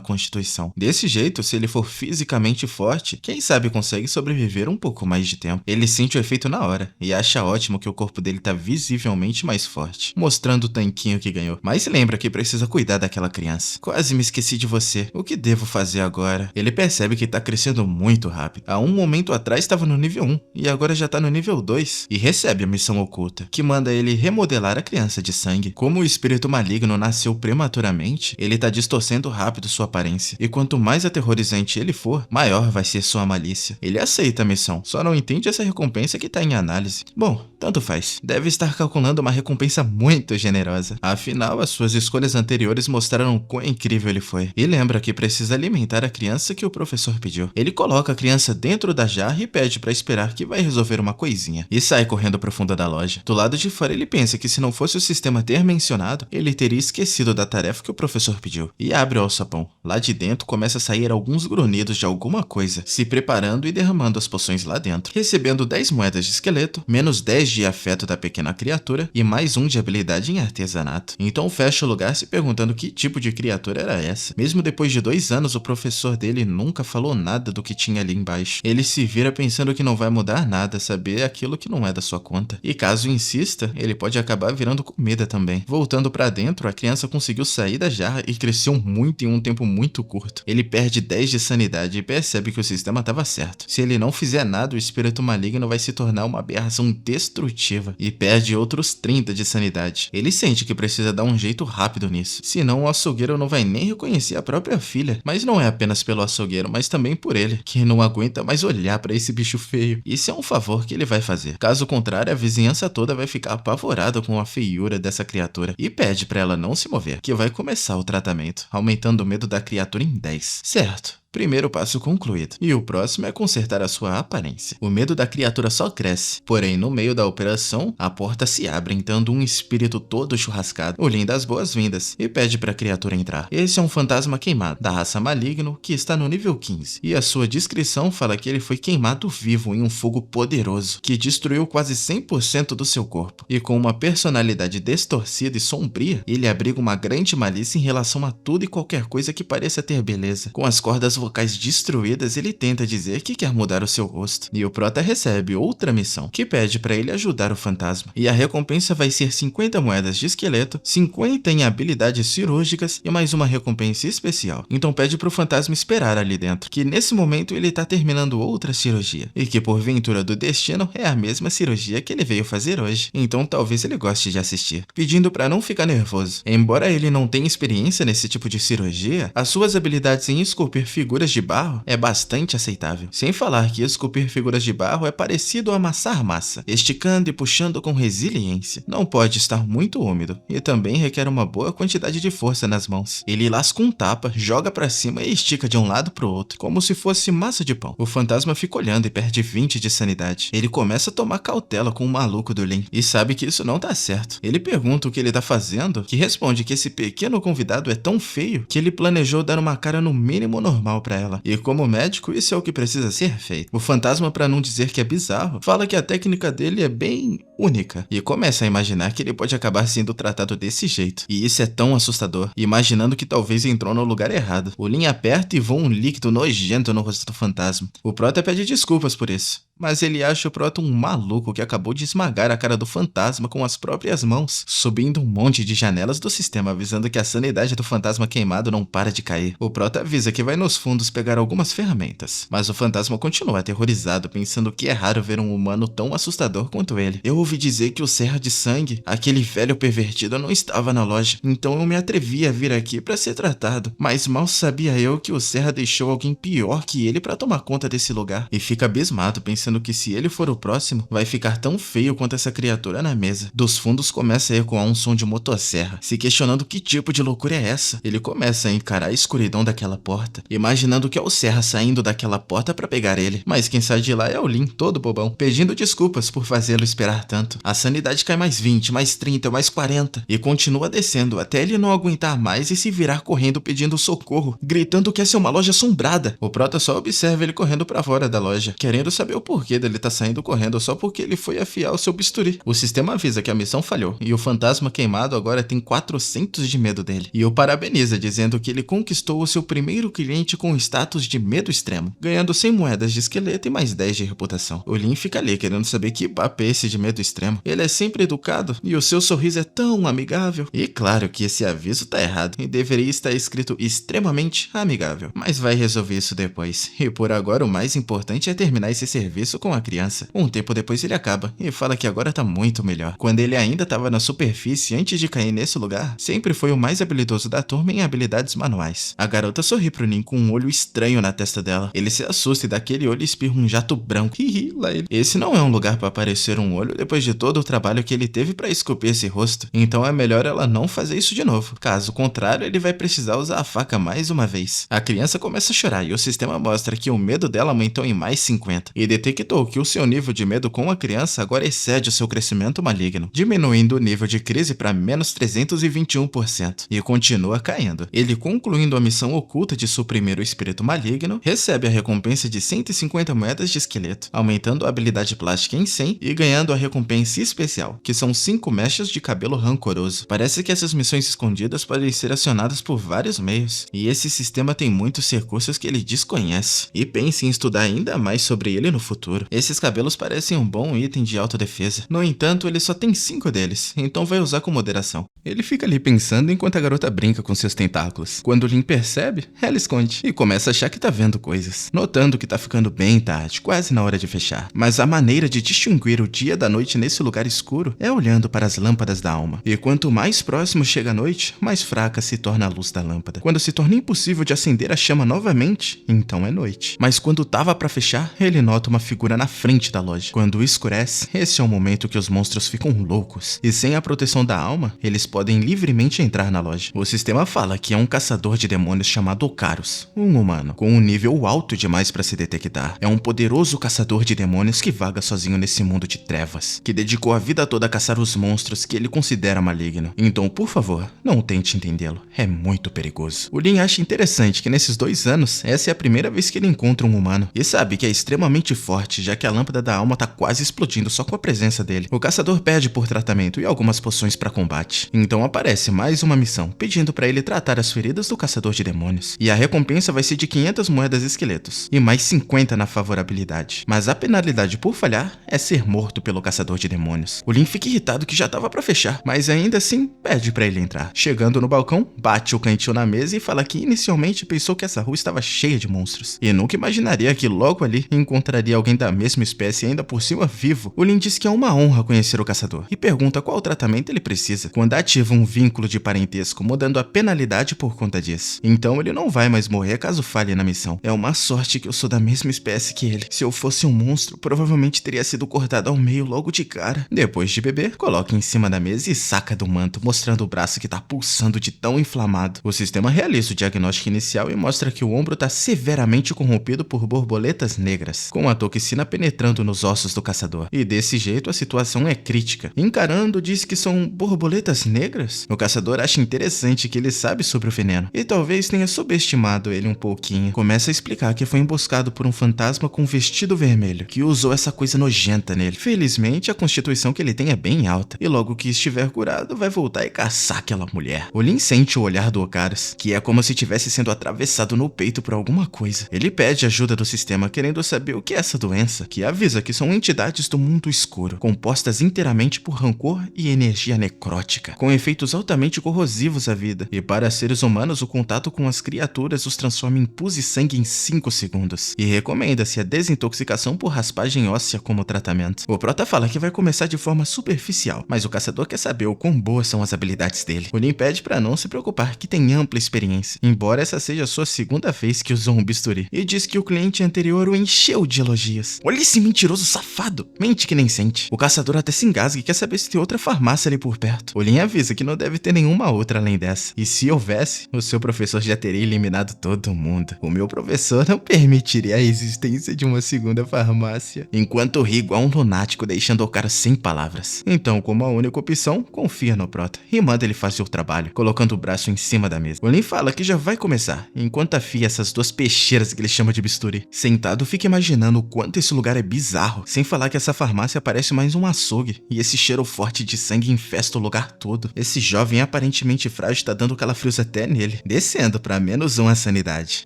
Constituição. Desse jeito, se ele for fisicamente forte, quem sabe consegue sobreviver um pouco mais de tempo. Ele sente o efeito na hora, e acha ótimo que o corpo dele tá visivelmente mais forte, mostrando o tanquinho que ganhou. Mas lembra que precisa cuidar daquela criança. Quase me esqueci de você. O que devo fazer agora? Ele percebe que tá crescendo muito rápido. Há um momento atrás estava no nível 1, e agora já tá no nível 2, e recebe a missão oculta, que manda ele remodelar a criança de sangue. Como o espírito maligno nasceu prematuramente criatura mente, ele tá distorcendo rápido sua aparência. E quanto mais aterrorizante ele for, maior vai ser sua malícia. Ele aceita a missão, só não entende essa recompensa que tá em análise. Bom, tanto faz. Deve estar calculando uma recompensa muito generosa. Afinal, as suas escolhas anteriores mostraram quão incrível ele foi. E lembra que precisa alimentar a criança que o professor pediu. Ele coloca a criança dentro da jarra e pede pra esperar que vai resolver uma coisinha. E sai correndo pro fundo da loja. Do lado de fora ele pensa que se não fosse o sistema ter mencionado, ele teria esquecido da tarefa que o professor pediu. E abre o alçapão. Lá de dentro começa a sair alguns grunhidos de alguma coisa, se preparando e derramando as poções lá dentro. Recebendo 10 moedas de esqueleto, menos 10 de afeto da pequena criatura e mais 1 de habilidade em artesanato. Então fecha o lugar se perguntando que tipo de criatura era essa. Mesmo depois de 2 anos, o professor dele nunca falou nada do que tinha ali embaixo. Ele se vira pensando que não vai mudar nada saber aquilo que não é da sua conta. E caso insista, ele pode acabar virando comida também. Voltando pra dentro, a criança conseguiu sair da jarra e cresceu muito em um tempo muito curto. Ele perde 10 de sanidade e percebe que o sistema estava certo. Se ele não fizer nada, o espírito maligno vai se tornar uma aberração destrutiva e perde outros 30 de sanidade. Ele sente que precisa dar um jeito rápido nisso, senão o açougueiro não vai nem reconhecer a própria filha. Mas não é apenas pelo açougueiro, mas também por ele, que não aguenta mais olhar pra esse bicho feio. Isso é um favor que ele vai fazer. Caso contrário, a vizinhança toda vai ficar apavorada com a feiura dessa criatura e pede pra ela não se mover, que vai começar o tratamento, aumentando o medo da criatura em 10. Certo. Primeiro passo concluído. E o próximo é consertar a sua aparência. O medo da criatura só cresce. Porém, no meio da operação, a porta se abre, entrando um espírito todo churrascado. O Lin dá as boas-vindas e pede para a criatura entrar. Esse é um fantasma queimado, da raça maligno, que está no nível 15. E a sua descrição fala que ele foi queimado vivo em um fogo poderoso, que destruiu quase 100% do seu corpo. E com uma personalidade distorcida e sombria, ele abriga uma grande malícia em relação a tudo e qualquer coisa que pareça ter beleza. Com as cordas vocais destruídas, ele tenta dizer que quer mudar o seu rosto. E o prota recebe outra missão, que pede para ele ajudar o fantasma. E a recompensa vai ser 50 moedas de esqueleto, 50 em habilidades cirúrgicas e mais uma recompensa especial. Então pede pro fantasma esperar ali dentro, que nesse momento ele tá terminando outra cirurgia. E que por ventura do destino é a mesma cirurgia que ele veio fazer hoje. Então talvez ele goste de assistir. Pedindo para não ficar nervoso. Embora ele não tenha experiência nesse tipo de cirurgia, as suas habilidades em esculpir figuras de barro é bastante aceitável. Sem falar que esculpir figuras de barro é parecido a amassar massa, esticando e puxando com resiliência. Não pode estar muito úmido e também requer uma boa quantidade de força nas mãos. Ele lasca um tapa, joga pra cima e estica de um lado pro outro, como se fosse massa de pão. O fantasma fica olhando e perde 20 de sanidade. Ele começa a tomar cautela com o maluco do Lin e sabe que isso não tá certo. Ele pergunta o que ele tá fazendo, que responde que esse pequeno convidado é tão feio que ele planejou dar uma cara no mínimo normal pra ela. E como médico, isso é o que precisa ser feito. O fantasma, pra não dizer que é bizarro, fala que a técnica dele é bem única e começa a imaginar que ele pode acabar sendo tratado desse jeito. E isso é tão assustador, imaginando que talvez entrou no lugar errado. O Lin aperta e voa um líquido nojento no rosto do fantasma. O prota pede desculpas por isso, mas ele acha o prota um maluco que acabou de esmagar a cara do fantasma com as próprias mãos, subindo um monte de janelas do sistema, avisando que a sanidade do fantasma queimado não para de cair. O prota avisa que vai nos fundos pegar algumas ferramentas, mas o fantasma continua aterrorizado, pensando que é raro ver um humano tão assustador quanto ele. Eu ouvi dizer que o Serra de Sangue, aquele velho pervertido, não estava na loja, então eu me atrevi a vir aqui para ser tratado, mas mal sabia eu que o Serra deixou alguém pior que ele para tomar conta desse lugar. E fica abismado, pensando que se ele for o próximo, vai ficar tão feio quanto essa criatura na mesa. Dos fundos começa a ecoar um som de motosserra, se questionando que tipo de loucura é essa. Ele começa a encarar a escuridão daquela porta, imaginando que é o Serra saindo daquela porta para pegar ele, mas quem sai de lá é o Lin, todo bobão, pedindo desculpas por fazê-lo esperar tanto. A sanidade cai mais 20, mais 30, mais 40 e continua descendo até ele não aguentar mais e se virar correndo pedindo socorro, gritando que essa é uma loja assombrada. O prota só observa ele correndo para fora da loja, querendo saber o porquê dele tá saindo correndo só porque ele foi afiar o seu bisturi. O sistema avisa que a missão falhou e o fantasma queimado agora tem 400 de medo dele e o parabeniza, dizendo que ele conquistou o seu primeiro cliente com status de medo extremo, ganhando 100 moedas de esqueleto e mais 10 de reputação. O Lin fica ali querendo saber que papo é esse de medo extremo. Ele é sempre educado e o seu sorriso é tão amigável. E claro que esse aviso tá errado e deveria estar escrito extremamente amigável, mas vai resolver isso depois. E por agora o mais importante é terminar esse serviço isso com a criança. Um tempo depois ele acaba e fala que agora tá muito melhor. Quando ele ainda tava na superfície antes de cair nesse lugar, sempre foi o mais habilidoso da turma em habilidades manuais. A garota sorri pro Nin com um olho estranho na testa dela. Ele se assusta e daquele olho espirra um jato branco. Hihi, lá ele. Esse não é um lugar pra aparecer um olho depois de todo o trabalho que ele teve pra esculpir esse rosto. Então é melhor ela não fazer isso de novo. Caso contrário, ele vai precisar usar a faca mais uma vez. A criança começa a chorar e o sistema mostra que o medo dela aumentou em mais 50 e detectou que o seu nível de medo com a criança agora excede o seu crescimento maligno, diminuindo o nível de crise para menos 321% e continua caindo. Ele, concluindo a missão oculta de suprimir o espírito maligno, recebe a recompensa de 150 moedas de esqueleto, aumentando a habilidade plástica em 100 e ganhando a recompensa especial, que são 5 mechas de cabelo rancoroso. Parece que essas missões escondidas podem ser acionadas por vários meios, e esse sistema tem muitos recursos que ele desconhece, e pense em estudar ainda mais sobre ele no futuro. Esses cabelos parecem um bom item de autodefesa. No entanto, ele só tem 5 deles, então vai usar com moderação. Ele fica ali pensando enquanto a garota brinca com seus tentáculos. Quando Lin percebe, ela esconde e começa a achar que tá vendo coisas, notando que tá ficando bem tarde, quase na hora de fechar. Mas a maneira de distinguir o dia da noite nesse lugar escuro é olhando para as lâmpadas da alma. E quanto mais próximo chega a noite, mais fraca se torna a luz da lâmpada. Quando se torna impossível de acender a chama novamente, então é noite. Mas quando tava para fechar, ele nota uma figura na frente da loja. Quando escurece, esse é o momento que os monstros ficam loucos. E sem a proteção da alma, eles podem livremente entrar na loja. O sistema fala que é um caçador de demônios chamado Ocarus, um humano, com um nível alto demais para se detectar. É um poderoso caçador de demônios que vaga sozinho nesse mundo de trevas, que dedicou a vida toda a caçar os monstros que ele considera maligno. Então, por favor, não tente entendê-lo. É muito perigoso. O Lin acha interessante que nesses 2 anos, essa é a primeira vez que ele encontra um humano, e sabe que é extremamente forte, já que a lâmpada da alma tá quase explodindo só com a presença dele. O caçador pede por tratamento e algumas poções para combate. Então aparece mais uma missão, pedindo para ele tratar as feridas do caçador de demônios. E a recompensa vai ser de 500 moedas esqueletos, e mais 50 na favorabilidade. Mas a penalidade por falhar é ser morto pelo caçador de demônios. O Lin fica irritado que já tava para fechar, mas ainda assim pede para ele entrar. Chegando no balcão, bate o cantil na mesa e fala que inicialmente pensou que essa rua estava cheia de monstros, e nunca imaginaria que logo ali encontraria alguém da mesma espécie e ainda por cima vivo. O Lin diz que é uma honra conhecer o caçador, e pergunta qual tratamento ele precisa, quando ativa um vínculo de parentesco, mudando a penalidade por conta disso. Então ele não vai mais morrer caso falhe na missão. É uma sorte que eu sou da mesma espécie que ele. Se eu fosse um monstro, provavelmente teria sido cortado ao meio logo de cara. Depois de beber, coloca em cima da mesa e saca do manto, mostrando o braço que tá pulsando de tão inflamado. O sistema realiza o diagnóstico inicial e mostra que o ombro tá severamente corrompido por borboletas negras, com a toxina penetrando nos ossos do caçador. E desse jeito a situação é crítica. Encarando, diz que são borboletas negras? O caçador acha interessante que ele sabe sobre o veneno, e talvez tenha subestimado ele um pouquinho. Começa a explicar que foi emboscado por um fantasma com um vestido vermelho, que usou essa coisa nojenta nele. Felizmente, a constituição que ele tem é bem alta, e logo que estiver curado, vai voltar e caçar aquela mulher. O Lin sente o olhar do Ocarus, que é como se tivesse sendo atravessado no peito por alguma coisa. Ele pede ajuda do sistema, querendo saber o que é essa doença, que avisa que são entidades do mundo escuro, compostas inteiramente por rancor e energia necrótica, com efeitos altamente corrosivos à vida, e para seres humanos o contato com as criaturas os transforma em pus e sangue em 5 segundos, e recomenda-se a desintoxicação por raspagem óssea como tratamento. O prota fala que vai começar de forma superficial, mas o caçador quer saber o quão boas são as habilidades dele. O Lin pede para não se preocupar, que tem ampla experiência, embora essa seja a sua segunda vez que usou um bisturi, e diz que o cliente anterior o encheu de elogios. Olha esse mentiroso safado! Mente que nem sente. O caçador até se engasga e quer saber se tem outra farmácia ali por perto. O Lin avisa que não deve ter nenhuma outra além dessa, e se houvesse, o seu professor já teria eliminado todo mundo. O meu professor não permitiria a existência de uma segunda farmácia. Enquanto ri igual um lunático, deixando o cara sem palavras. Então, como a única opção, confia no prota e manda ele fazer o trabalho, colocando o braço em cima da mesa. O Lin fala que já vai começar, enquanto afia essas 2 peixeiras que ele chama de bisturi. Sentado, fica imaginando o quanto esse lugar é bizarro, sem falar que essa farmácia parece mais um açougue, e esse cheiro forte de sangue infesta o lugar todo. tudo. Esse jovem aparentemente frágil tá dando calafrios até nele, descendo pra -1 a sanidade.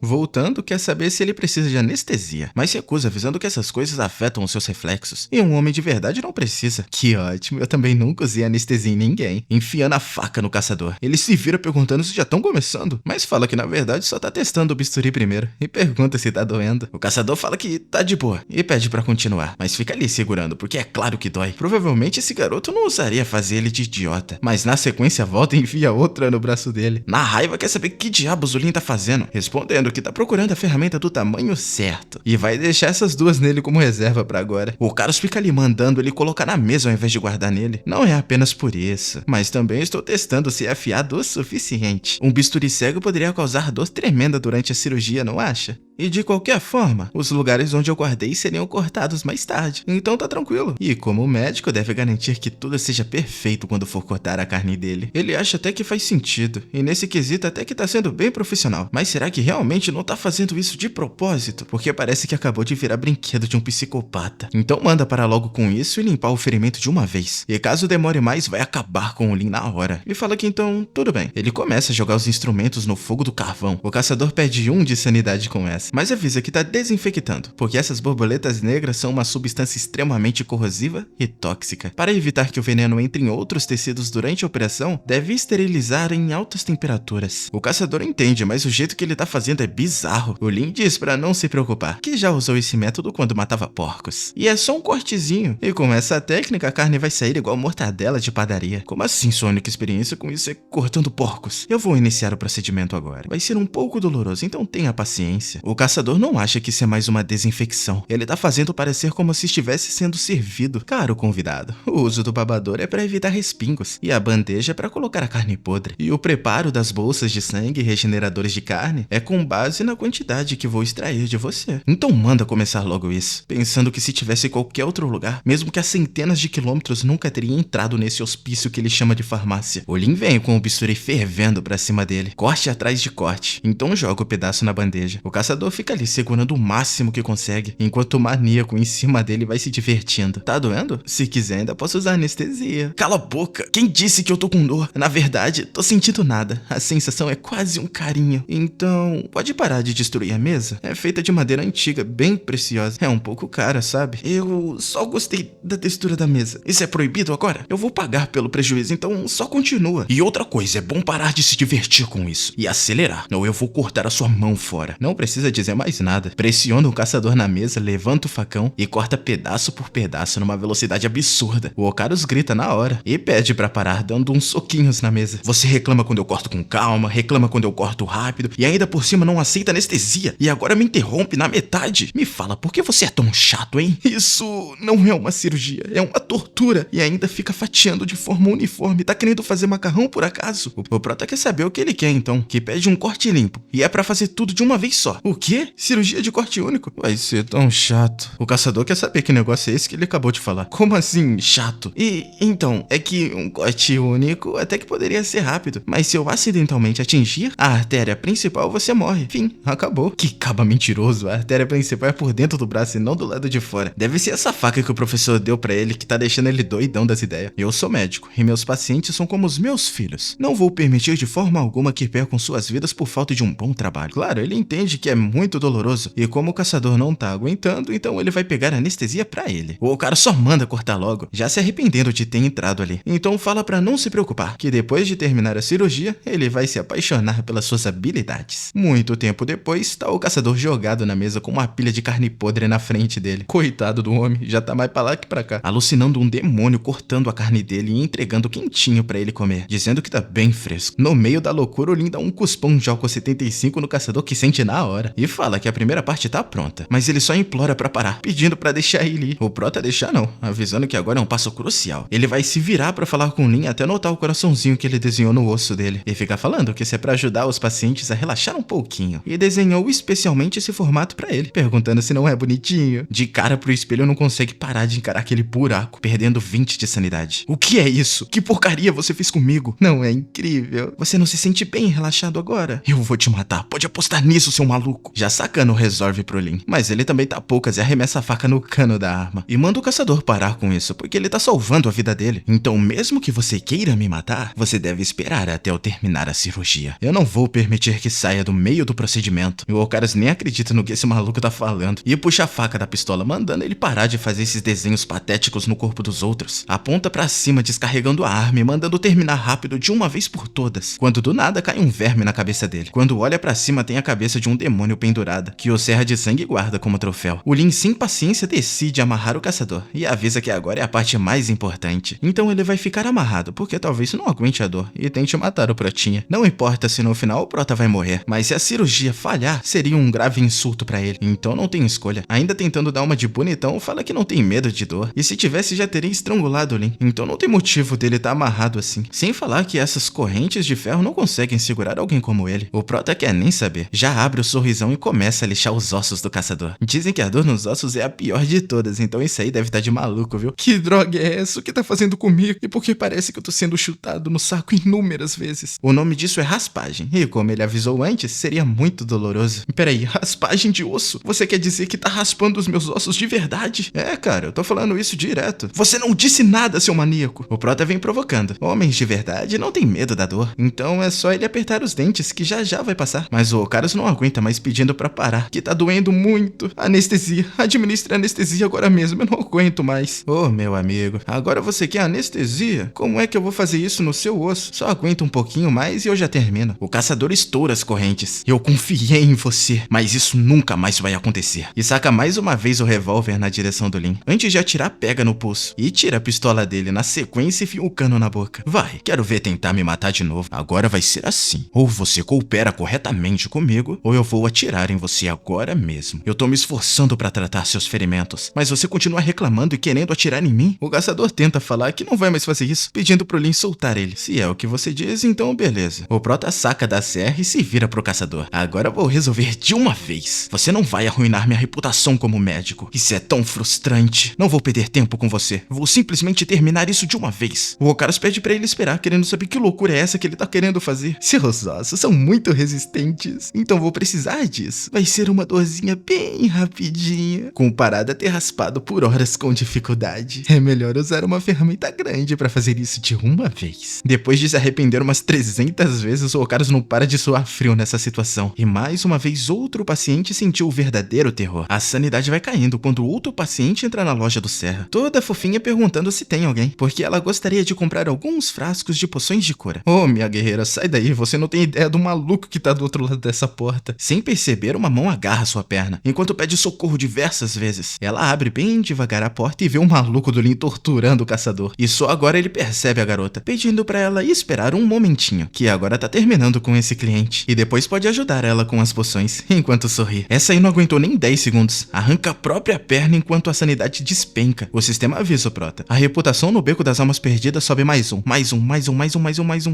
Voltando, quer saber se ele precisa de anestesia, mas recusa, avisando que essas coisas afetam os seus reflexos. E um homem de verdade não precisa. Que ótimo, eu também nunca usei anestesia em ninguém. Enfiando a faca no caçador. Ele se vira perguntando se já estão começando, mas fala que na verdade só tá testando o bisturi primeiro e pergunta se tá doendo. O caçador fala que tá de boa e pede pra continuar, mas fica ali segurando, porque é claro que dói. Provavelmente esse garoto não usaria fazer ele de idiota, mas na sequência volta e enfia outra no braço dele. Na raiva quer saber que diabos o Lin tá fazendo, respondendo que tá procurando a ferramenta do tamanho certo e vai deixar essas duas nele como reserva pra agora. O Carlos fica ali mandando ele colocar na mesa ao invés de guardar nele. Não é apenas por isso, mas também estou testando se é afiado o suficiente. Um bisturi cego poderia causar dor tremenda durante a cirurgia, não acha? E de qualquer forma, os lugares onde eu guardei seriam cortados mais tarde, então tá tranquilo. E como médico, deve garantir que tudo seja perfeito quando for cortar a carne dele. Ele acha até que faz sentido, e nesse quesito até que tá sendo bem profissional. Mas será que realmente não tá fazendo isso de propósito? Porque parece que acabou de virar brinquedo de um psicopata. Então manda parar logo com isso e limpar o ferimento de uma vez. E caso demore mais, vai acabar com o Lin na hora. E fala que então, tudo bem. Ele começa a jogar os instrumentos no fogo do carvão. O caçador pede 1 de sanidade com essa, mas avisa que tá desinfectando, porque essas borboletas negras são uma substância extremamente corrosiva e tóxica. Para evitar que o veneno entre em outros tecidos durante a operação, deve esterilizar em altas temperaturas. O caçador entende, mas o jeito que ele tá fazendo é bizarro. O Lin diz pra não se preocupar, que já usou esse método quando matava porcos. E é só um cortezinho, e com essa técnica a carne vai sair igual mortadela de padaria. Como assim sua única experiência com isso é cortando porcos? Eu vou iniciar o procedimento agora. Vai ser um pouco doloroso, então tenha paciência. O caçador não acha que isso é mais uma desinfecção. Ele tá fazendo parecer como se estivesse sendo servido. Caro convidado, o uso do babador é para evitar respingos, e a bandeja é para colocar a carne podre. E o preparo das bolsas de sangue regeneradores de carne é com base na quantidade que vou extrair de você. Então manda começar logo isso, pensando que se tivesse em qualquer outro lugar, mesmo que a centenas de quilômetros, nunca teria entrado nesse hospício que ele chama de farmácia. O Lin vem com o bisturi fervendo pra cima dele, corte atrás de corte, então joga o pedaço na bandeja. O caçador fica ali segurando o máximo que consegue, enquanto o maníaco em cima dele vai se divertindo. Tá doendo? Se quiser ainda posso usar anestesia. Cala a boca! Quem disse que eu tô com dor? Na verdade, tô sentindo nada. A sensação é quase um carinho. Então, pode parar de destruir a mesa? É feita de madeira antiga, bem preciosa. É um pouco cara, sabe? Eu só gostei da textura da mesa. Isso é proibido agora? Eu vou pagar pelo prejuízo, então só continua. E outra coisa, é bom parar de se divertir com isso e acelerar, ou eu vou cortar a sua mão fora. Não precisa dizer mais nada. Pressiona o caçador na mesa, levanta o facão e corta pedaço por pedaço numa velocidade absurda. O Ocarus grita na hora e pede pra parar, dando uns soquinhos na mesa. Você reclama quando eu corto com calma, reclama quando eu corto rápido e ainda por cima não aceita anestesia e agora me interrompe na metade. Me fala, por que você é tão chato, hein? Isso não é uma cirurgia, é uma tortura e ainda fica fatiando de forma uniforme. Tá querendo fazer macarrão por acaso? O prota quer saber o que ele quer então, que pede um corte limpo e é pra fazer tudo de uma vez só. O quê? Cirurgia de corte único? Vai ser tão chato. O caçador quer saber que negócio é esse que ele acabou de falar. Como assim, chato? E, então, é que um corte único até que poderia ser rápido, mas se eu acidentalmente atingir a artéria principal, você morre. Fim, acabou. Que caba mentiroso, a artéria principal é por dentro do braço e não do lado de fora. Deve ser essa faca que o professor deu pra ele que tá deixando ele doidão das ideias. Eu sou médico, e meus pacientes são como os meus filhos. Não vou permitir de forma alguma que percam suas vidas por falta de um bom trabalho. Claro, ele entende que é muito doloroso, e como o caçador não tá aguentando, então ele vai pegar anestesia pra ele. O cara só manda cortar logo, já se arrependendo de ter entrado ali. Então fala pra não se preocupar, que depois de terminar a cirurgia, ele vai se apaixonar pelas suas habilidades. Muito tempo depois, tá o caçador jogado na mesa com uma pilha de carne podre na frente dele. Coitado do homem, já tá mais pra lá que pra cá, alucinando um demônio cortando a carne dele e entregando quentinho pra ele comer, dizendo que tá bem fresco. No meio da loucura, o Lin dá um cuspão de álcool 75 no caçador que sente na hora e fala que a primeira parte tá pronta, mas ele só implora pra parar, pedindo pra deixar ele ir. O prota deixar não, avisando que agora é um passo crucial. Ele vai se virar pra falar com o Lin até notar o coraçãozinho que ele desenhou no osso dele e fica falando que isso é pra ajudar os pacientes a relaxar um pouquinho, e desenhou especialmente esse formato pra ele, perguntando se não é bonitinho. De cara pro espelho não consegue parar de encarar aquele buraco, perdendo 20 de sanidade. O que é isso? Que porcaria você fez comigo? Não é incrível? Você não se sente bem relaxado agora? Eu vou te matar, pode apostar nisso, seu maluco. pouco, já sacando o resolve pro Lin. Mas ele também tá poucas e arremessa a faca no cano da arma. E manda o caçador parar com isso, porque ele tá salvando a vida dele. Então mesmo que você queira me matar, você deve esperar até eu terminar a cirurgia. Eu não vou permitir que saia do meio do procedimento. E o Ocaras nem acredita no que esse maluco tá falando. E puxa a faca da pistola, mandando ele parar de fazer esses desenhos patéticos no corpo dos outros. Aponta pra cima, descarregando a arma e mandando terminar rápido de uma vez por todas. Quando do nada cai um verme na cabeça dele. Quando olha pra cima, tem a cabeça de um demônio pendurada, que o Serra de Sangue guarda como troféu. O Lin, sem paciência, decide amarrar o caçador e avisa que agora é a parte mais importante. Então ele vai ficar amarrado, porque talvez não aguente a dor e tente matar o Protinha. Não importa se no final o Prota vai morrer, mas se a cirurgia falhar, seria um grave insulto pra ele. Então não tem escolha. Ainda tentando dar uma de bonitão, fala que não tem medo de dor. E se tivesse, já teria estrangulado o Lin. Então não tem motivo dele estar amarrado assim. Sem falar que essas correntes de ferro não conseguem segurar alguém como ele. O Prota quer nem saber. Já abre o sorrisão e começa a lixar os ossos do caçador. Dizem que a dor nos ossos é a pior de todas, então isso aí deve estar de maluco, viu? Que droga é essa? O que tá fazendo comigo? E por que parece que eu tô sendo chutado no saco inúmeras vezes? O nome disso é raspagem. E como ele avisou antes, seria muito doloroso. Peraí, raspagem de osso? Você quer dizer que tá raspando os meus ossos de verdade? É, cara, eu tô falando isso direto. Você não disse nada, seu maníaco. O Prota vem provocando. Homens de verdade não tem medo da dor. Então é só ele apertar os dentes que já vai passar. Mas o Ocaras não aguenta mais pedindo pra parar, que tá doendo muito. Anestesia. Administre anestesia agora mesmo. Eu não aguento mais. Ô, meu amigo, agora você quer anestesia? Como é que eu vou fazer isso no seu osso? Só aguenta um pouquinho mais e eu já termino. O caçador estoura as correntes. Eu confiei em você, mas isso nunca mais vai acontecer. E saca mais uma vez o revólver na direção do Lin. Antes de atirar, pega no pulso. E tira a pistola dele na sequência e enfia o cano na boca. Vai, quero ver tentar me matar de novo. Agora vai ser assim. Ou você coopera corretamente comigo, ou eu vou atirar em você agora mesmo. Eu tô me esforçando pra tratar seus ferimentos, mas você continua reclamando e querendo atirar em mim? O caçador tenta falar que não vai mais fazer isso, pedindo pro Lin soltar ele. Se é o que você diz, então beleza. O Prota saca da serra e se vira pro caçador. Agora eu vou resolver de uma vez. Você não vai arruinar minha reputação como médico. Isso é tão frustrante. Não vou perder tempo com você. Vou simplesmente terminar isso de uma vez. O Ocaras pede pra ele esperar, querendo saber que loucura é essa que ele tá querendo fazer. Seus ossos são muito resistentes, então vou precisar disso. Vai ser uma dorzinha bem rapidinha, comparada a ter raspado por horas com dificuldade. É melhor usar uma ferramenta grande pra fazer isso de uma vez. Depois de se arrepender umas 300 vezes, o Ocaras não para de suar frio nessa situação. E mais uma vez outro paciente sentiu o verdadeiro terror. A sanidade vai caindo quando outro paciente entra na loja do Serra, toda fofinha perguntando se tem alguém, porque ela gostaria de comprar alguns frascos de poções de cura. Ô, minha guerreira, sai daí, você não tem ideia do maluco que tá do outro lado dessa porta. Sem perceber, uma mão agarra sua perna, enquanto pede socorro diversas vezes. Ela abre bem devagar a porta e vê o maluco do Lin torturando o caçador. E só agora ele percebe a garota, pedindo pra ela esperar um momentinho, que agora tá terminando com esse cliente. E depois pode ajudar ela com as poções, enquanto sorri. Essa aí não aguentou nem 10 segundos. Arranca a própria perna enquanto a sanidade despenca. O sistema avisa o Prota. A reputação no Beco das Almas Perdidas sobe mais um.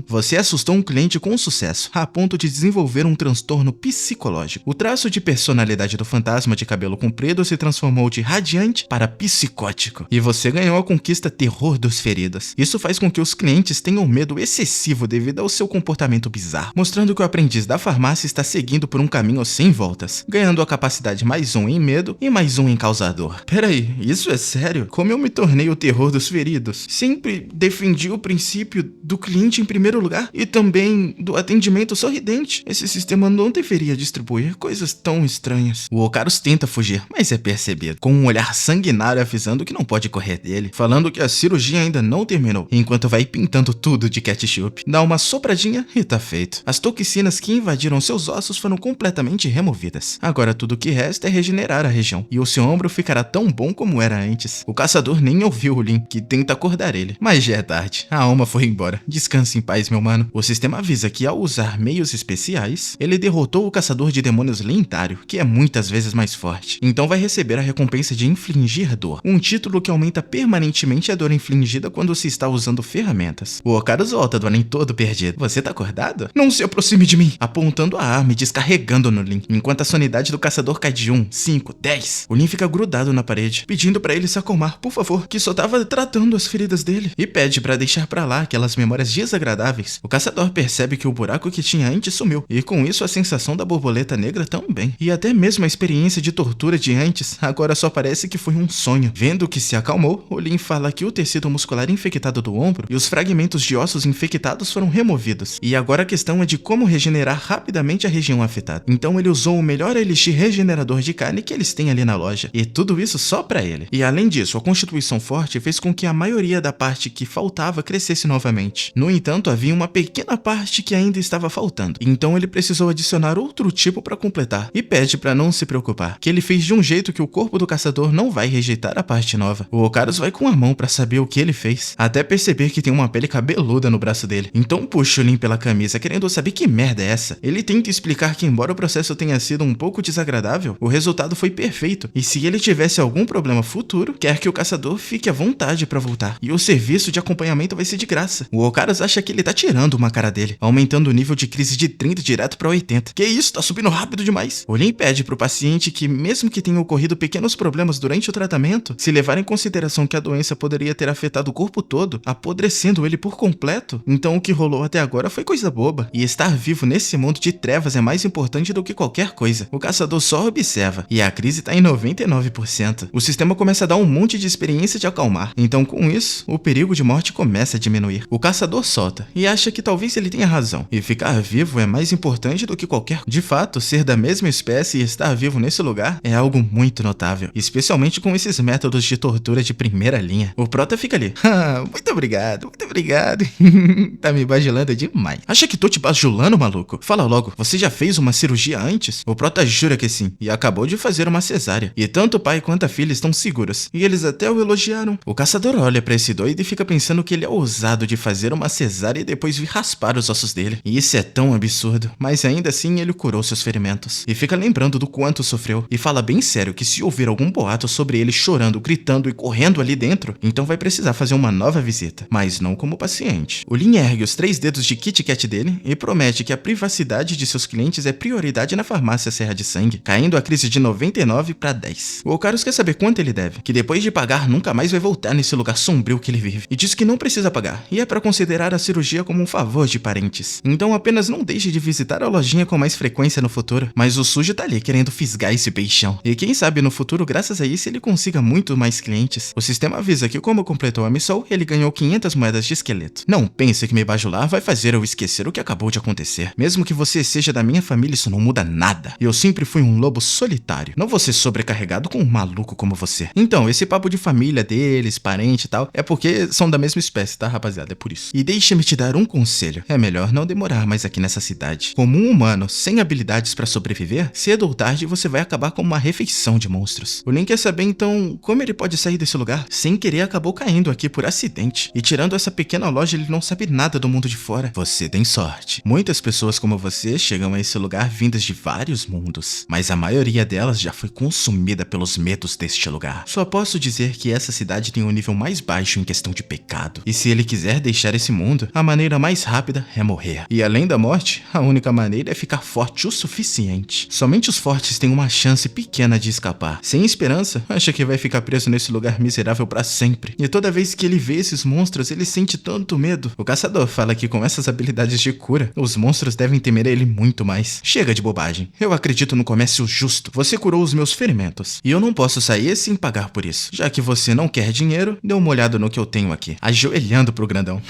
Você assustou um cliente com sucesso, a ponto de desenvolver um transtorno psicológico. O traço de personalidade do fantasma de cabelo comprido se transformou de radiante para psicótico. E você ganhou a conquista Terror dos Feridos. Isso faz com que os clientes tenham medo excessivo devido ao seu comportamento bizarro, mostrando que o aprendiz da farmácia está seguindo por um caminho sem voltas, ganhando a capacidade mais um em medo e mais um em causador. Peraí, isso é sério? Como eu me tornei o Terror dos Feridos? Sempre defendi o princípio do cliente em primeiro lugar e também do atendimento sorridente. Esse sistema não deveria distribuir coisas tão estranhas. O Ocaros tenta fugir, mas é percebido, com um olhar sanguinário avisando que não pode correr dele, falando que a cirurgia ainda não terminou, enquanto vai pintando tudo de ketchup. Dá uma sopradinha e tá feito. As toxinas que invadiram seus ossos foram completamente removidas. Agora tudo que resta é regenerar a região, e o seu ombro ficará tão bom como era antes. O caçador nem ouviu o Lin, que tenta acordar ele, mas já é tarde. A alma foi embora. Descanse em paz, meu mano. O sistema avisa que ao usar meios especiais, ele derrotou o caçador de demônios lendário, que é muitas vezes mais forte. Então vai receber a recompensa de infligir dor, um título que aumenta permanentemente a dor infligida quando se está usando ferramentas. O Ocaros volta do além todo perdido. Você tá acordado? Não se aproxime de mim! Apontando a arma e descarregando no Lin, enquanto a sanidade do caçador cai de 1, 5, 10. O Lin fica grudado na parede, pedindo pra ele se acalmar, por favor, que só tava tratando as feridas dele, e pede pra deixar pra lá aquelas memórias desagradáveis. O caçador percebe que o buraco que tinha antes sumiu, e com isso a sensação da borboleta negra também. E até mesmo a experiência de tortura de antes, agora só parece que foi um sonho. Vendo que se acalmou, o Lin fala que o tecido muscular infectado do ombro e os fragmentos de ossos infectados foram removidos. E agora a questão é de como regenerar rapidamente a região afetada. Então ele usou o melhor elixir regenerador de carne que eles têm ali na loja. E tudo isso só pra ele. E além disso, a constituição forte fez com que a maioria da parte que faltava crescesse novamente. No entanto, havia uma pequena parte que ainda estava faltando. Então ele precisou adicionar outro tipo para completar. E pede para não se preocupar, que ele fez de um jeito que o corpo do caçador não vai rejeitar a parte nova. O Ocarus vai com a mão para saber o que ele fez, até perceber que tem uma pele cabeluda no braço dele. Então puxa o Lin pela camisa, querendo saber que merda é essa. Ele tenta explicar que embora o processo tenha sido um pouco desagradável, o resultado foi perfeito. E se ele tivesse algum problema futuro, quer que o caçador fique à vontade para voltar. E o serviço de acompanhamento vai ser de graça. O Ocarus acha que ele tá tirando uma cara dele, aumentando o nível de crise de 30 direto pra 80. Que isso, tá subindo rápido demais. O Lin pede pro paciente que, mesmo que tenham ocorrido pequenos problemas durante o tratamento, se levar em consideração que a doença poderia ter afetado o corpo todo, apodrecendo ele por completo, então o que rolou até agora foi coisa boba. E estar vivo nesse mundo de trevas é mais importante do que qualquer coisa. O caçador só observa, e a crise tá em 99%. O sistema começa a dar um monte de experiência de acalmar, então com isso, o perigo de morte começa a diminuir. O caçador solta, e acha que talvez ele tenha razão, e ficar vivo é mais importante do que qualquer... De fato, ser da mesma espécie e estar vivo nesse lugar é algo muito notável, especialmente com esses métodos de tortura de primeira linha. O Prota fica ali, muito obrigado, tá me bajulando demais. Acha que tô te bajulando, maluco? Fala logo, você já fez uma cirurgia antes? O Prota jura que sim, e acabou de fazer uma cesárea, e tanto o pai quanto a filha estão seguros, e eles até o elogiaram. O caçador olha pra esse doido e fica pensando que ele é ousado de fazer uma cesárea e depois vir raspar os ossos dele. E isso é tão absurdo, mas ainda assim ele curou seus ferimentos, e fica lembrando do quanto sofreu, e fala bem sério que se houver algum boato sobre ele chorando, gritando e correndo ali dentro, então vai precisar fazer uma nova visita, mas não como paciente. O Lin ergue os 3 dedos de Kit Kat dele e promete que a privacidade de seus clientes é prioridade na farmácia Serra de Sangue, caindo a crise de 99 para 10. O Ocarus quer saber quanto ele deve, que depois de pagar nunca mais vai voltar nesse lugar sombrio que ele vive, e diz que não precisa pagar, e é para considerar a cirurgia como um favor de parentes. Então apenas não deixe de visitar a lojinha com mais frequência no futuro, mas o sujo tá ali querendo fisgar esse peixão. E quem sabe no futuro, graças a isso, ele consiga muito mais clientes. O sistema avisa que como completou a missão, ele ganhou 500 moedas de esqueleto. Não pense que me bajular vai fazer eu esquecer o que acabou de acontecer. Mesmo que você seja da minha família, isso não muda nada. Eu sempre fui um lobo solitário. Não vou ser sobrecarregado com um maluco como você. Então, esse papo de família deles, parente e tal, é porque são da mesma espécie, tá, rapaziada? É por isso. E deixa-me te dar um conselho. É melhor não demorar mais aqui nessa cidade. Como um humano sem habilidades pra sobreviver, cedo ou tarde você vai acabar como uma refeição de monstros. O Lin quer saber então como ele pode sair desse lugar. Sem querer acabou caindo aqui por acidente. E tirando essa pequena loja, ele não sabe nada do mundo de fora. Você tem sorte. Muitas pessoas como você chegam a esse lugar vindas de vários mundos, mas a maioria delas já foi consumida pelos medos deste lugar. Só posso dizer que essa cidade tem um nível mais baixo em questão de pecado. E se ele quiser deixar esse mundo, a maneira mais rápida é morrer. E além da morte, a única maneira é ficar forte o suficiente. Somente os fortes têm uma chance pequena de escapar. Sem esperança, acha que vai ficar preso nesse lugar miserável pra sempre. E toda vez que ele vê esses monstros, ele sente tanto medo. O caçador fala que com essas habilidades de cura, os monstros devem temer ele muito mais. Chega de bobagem. Eu acredito no comércio justo. Você curou os meus ferimentos. E eu não posso sair sem pagar por isso. Já que você não quer dinheiro, dê uma olhada no que eu tenho aqui. Ajoelhando pro grandão.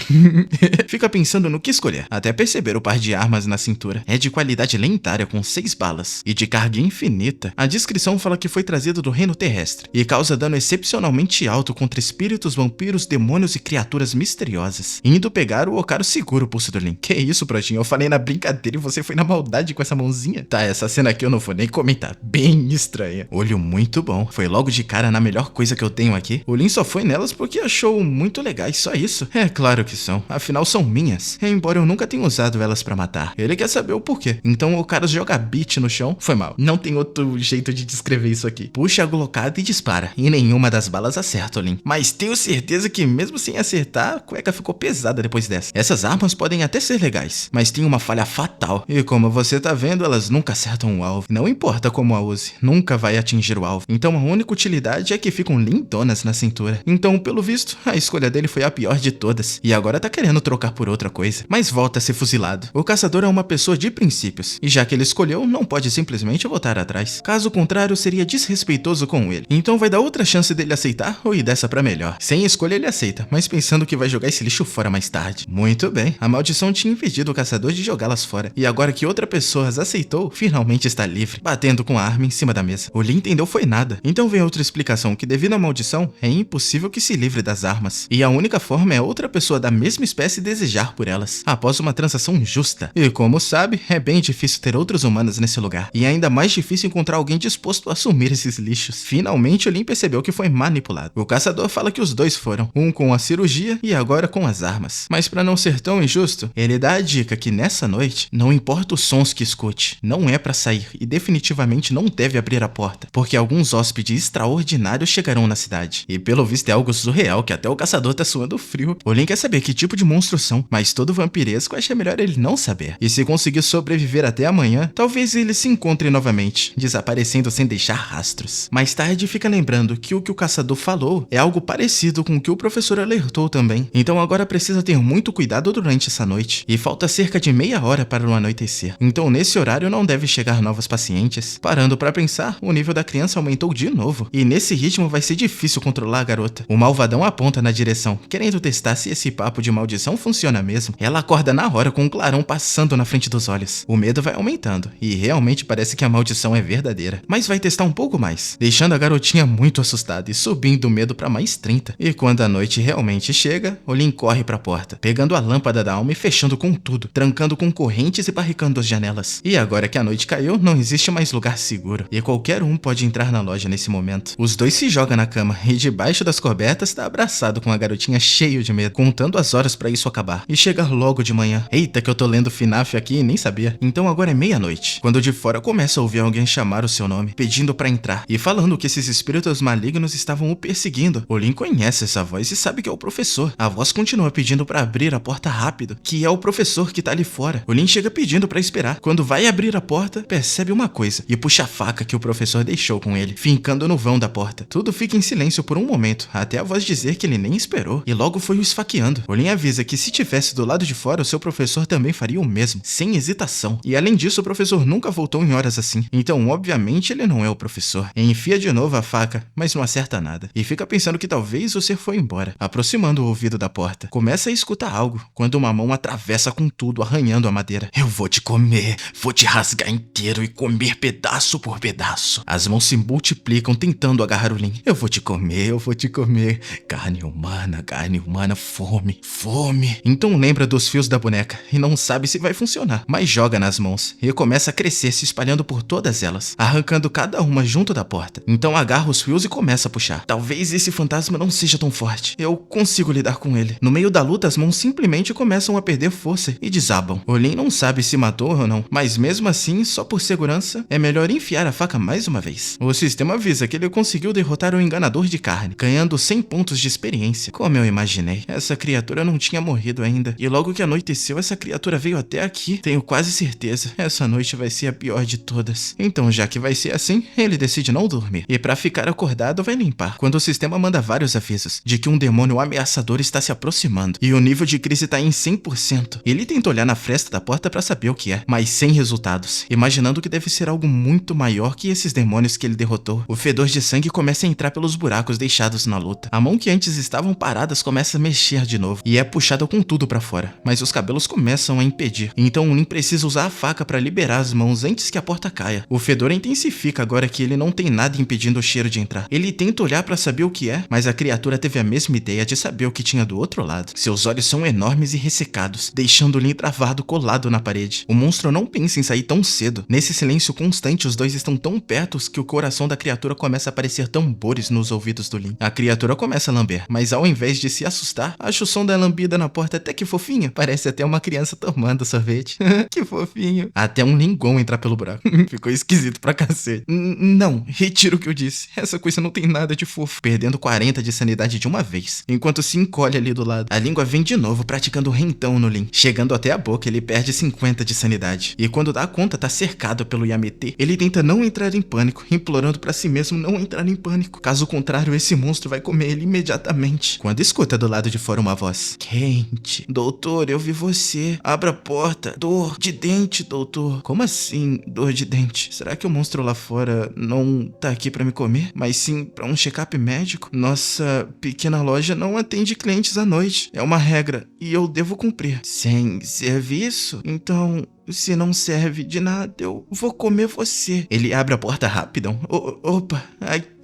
Fica pensando no que escolher, até perceber o par de armas na cintura. É de qualidade lendária com 6 balas e de carga infinita. A descrição fala que foi trazido do reino terrestre e causa dano excepcionalmente alto contra espíritos, vampiros, demônios e criaturas misteriosas. Indo pegar o Ocarus segura o pulso do Lin. Que isso, Protinho? Eu falei na brincadeira e você foi na maldade com essa mãozinha? Tá, essa cena aqui eu não vou nem comentar. Bem estranha. Olho muito bom. Foi logo de cara na melhor coisa que eu tenho aqui. O Lin só foi nelas porque achou muito legais, só isso. É claro que são. Afinal, são minhas. Embora eu nunca tenha usado elas pra matar. Ele quer saber o porquê. Então o Ocarus joga beat no chão. Foi mal. Não tem outro jeito de descrever isso aqui. Puxa a glocada e dispara. E nenhuma das balas acerta o Lin. Mas tenho certeza que mesmo sem acertar, a cueca ficou pesada depois dessa. Essas armas podem até ser legais, mas tem uma falha fatal. E como você tá vendo, elas nunca acertam o alvo. Não importa como a use, nunca vai atingir o alvo. Então a única utilidade é que ficam lindonas na cintura. Então, pelo visto, a escolha dele foi a pior de todas. E agora tá querendo trocar por outra coisa. Mas volta a ser fuzilado. O caçador é uma pessoa de princípios. E já que ele escolheu escolheu não pode simplesmente voltar atrás. Caso contrário, seria desrespeitoso com ele. Então vai dar outra chance dele aceitar ou ir dessa pra melhor. Sem escolha ele aceita, mas pensando que vai jogar esse lixo fora mais tarde. Muito bem, a maldição tinha impedido o caçador de jogá-las fora. E agora que outra pessoa as aceitou, finalmente está livre, batendo com a arma em cima da mesa. O Lin entendeu foi nada. Então vem outra explicação que devido à maldição, é impossível que se livre das armas. E a única forma é outra pessoa da mesma espécie desejar por elas, após uma transação justa. E como sabe, é bem difícil ter outros humanos nesse lugar. E ainda mais difícil encontrar alguém disposto a assumir esses lixos. Finalmente o Lin percebeu que foi manipulado. O caçador fala que os dois foram, um com a cirurgia e agora com as armas. Mas pra não ser tão injusto, ele dá a dica que nessa noite, não importa os sons que escute, não é pra sair e definitivamente não deve abrir a porta, porque alguns hóspedes extraordinários chegarão na cidade. E pelo visto é algo surreal que até o caçador tá suando frio. O Lin quer saber que tipo de monstros são, mas todo vampiresco acha melhor ele não saber. E se conseguir sobreviver até amanhã, talvez ele se encontre novamente, desaparecendo sem deixar rastros. Mais tarde fica lembrando que o caçador falou é algo parecido com o que o professor alertou também. Então agora precisa ter muito cuidado durante essa noite. E falta cerca de meia hora para o anoitecer. Então nesse horário não deve chegar novos pacientes. Parando pra pensar, o nível da criança aumentou de novo. E nesse ritmo vai ser difícil controlar a garota. O malvadão aponta na direção, querendo testar se esse papo de maldição funciona mesmo. Ela acorda na hora com um clarão passando na frente dos olhos. O medo vai aumentando. E realmente parece que a maldição é verdadeira. Mas vai testar um pouco mais, deixando a garotinha muito assustada e subindo o medo pra mais 30. E quando a noite realmente chega, o Lin corre pra porta, pegando a lâmpada da alma e fechando com tudo, trancando com correntes e barricando as janelas. E agora que a noite caiu, não existe mais lugar seguro, e qualquer um pode entrar na loja nesse momento. Os dois se jogam na cama, e debaixo das cobertas tá abraçado com a garotinha cheio de medo, contando as horas pra isso acabar. E chega logo de manhã. Eita que eu tô lendo FNAF aqui e nem sabia. Então agora é meia-noite, quando de fora começa a ouvir alguém chamar o seu nome, pedindo pra entrar, e falando que esses espíritos malignos estavam o perseguindo. O Lin conhece essa voz e sabe que é o professor. A voz continua pedindo pra abrir a porta rápido, que é o professor que tá ali fora. O Lin chega pedindo pra esperar. Quando vai abrir a porta, percebe uma coisa e puxa a faca que o professor deixou com ele, fincando no vão da porta. Tudo fica em silêncio por um momento, até a voz dizer que ele nem esperou, e logo foi o esfaqueando. O Lin avisa que se tivesse do lado de fora, o seu professor também faria o mesmo, sem hesitação. E além disso, o professor nunca voltou em horas assim. Então, obviamente, ele não é o professor. E enfia de novo a faca, mas não acerta nada. E fica pensando que talvez o ser foi embora. Aproximando o ouvido da porta, começa a escutar algo, quando uma mão atravessa com tudo, arranhando a madeira. Eu vou te comer, vou te rasgar inteiro e comer pedaço por pedaço. As mãos se multiplicam tentando agarrar o Lin. Eu vou te comer, eu vou te comer. Carne humana, fome, fome. Então lembra dos fios da boneca e não sabe se vai funcionar, mas joga nas mãos e começa a crescer, se espalhando por todas elas, arrancando cada uma junto da porta. Então agarra os fios e começa a puxar. Talvez esse fantasma não seja tão forte. Eu consigo lidar com ele. No meio da luta, as mãos simplesmente começam a perder força e desabam. O Lin não sabe se matou ou não, mas mesmo assim, só por segurança, é melhor enfiar a faca mais uma vez. O sistema avisa que ele conseguiu derrotar o enganador de carne, ganhando 100 pontos de experiência. Como eu imaginei, essa criatura não tinha morrido ainda. E logo que anoiteceu, essa criatura veio até aqui. Tenho quase certeza, essa noite vai ser a pior de todas. Então, já que vai ser assim, ele decide não dormir. E pra ficar acordado, vai limpar. Quando o sistema manda vários avisos de que um demônio ameaçador está se aproximando. E o nível de crise tá em 100%. Ele tenta olhar na fresta da porta pra saber o que é, mas sem resultados. Imaginando que deve ser algo muito maior que esses demônios que ele derrotou. O fedor de sangue começa a entrar pelos buracos deixados na luta. A mão que antes estavam paradas começa a mexer de novo. E é puxada com tudo pra fora. Mas os cabelos começam a impedir. Então o Lin precisa usar a faca pra liberar as mãos antes que a porta caia. O fedor intensifica agora que ele não tem nada impedindo o cheiro de entrar. Ele tenta olhar pra saber o que é, mas a criatura teve a mesma ideia de saber o que tinha do outro lado. Seus olhos são enormes e ressecados, deixando o Lin travado colado na parede. O monstro não pensa em sair tão cedo. Nesse silêncio constante, os dois estão tão perto que o coração da criatura começa a parecer tambores nos ouvidos do Lin. A criatura começa a lamber, mas ao invés de se assustar, acha o som da lambida na porta até que fofinho. Parece até uma criança tomando sorvete. Que fofinho. Até um lingon entrar pelo buraco. Ficou esquisito pra cacete. Não, retiro o que eu disse. Essa coisa não tem nada de fofo. Perdendo 40 de sanidade de uma vez, enquanto se encolhe ali do lado. A língua vem de novo, praticando rentão no Lin. Chegando até a boca, ele perde 50 de sanidade. E quando dá conta, tá cercado pelo Yamete. Ele tenta não entrar em pânico, implorando pra si mesmo não entrar em pânico. Caso contrário, esse monstro vai comer ele imediatamente. Quando escuta do lado de fora uma voz. Quente. Doutor, eu vi você. Abra a porta. Dor de dente, doutor. como assim, dor de dente? Será que o monstro lá fora não tá aqui pra me comer, mas sim pra um check-up médico? Nossa pequena loja não atende clientes à noite. É uma regra e eu devo cumprir. Sem serviço? Então, se não serve de nada, eu vou comer você. Ele abre a porta rapidão. Opa,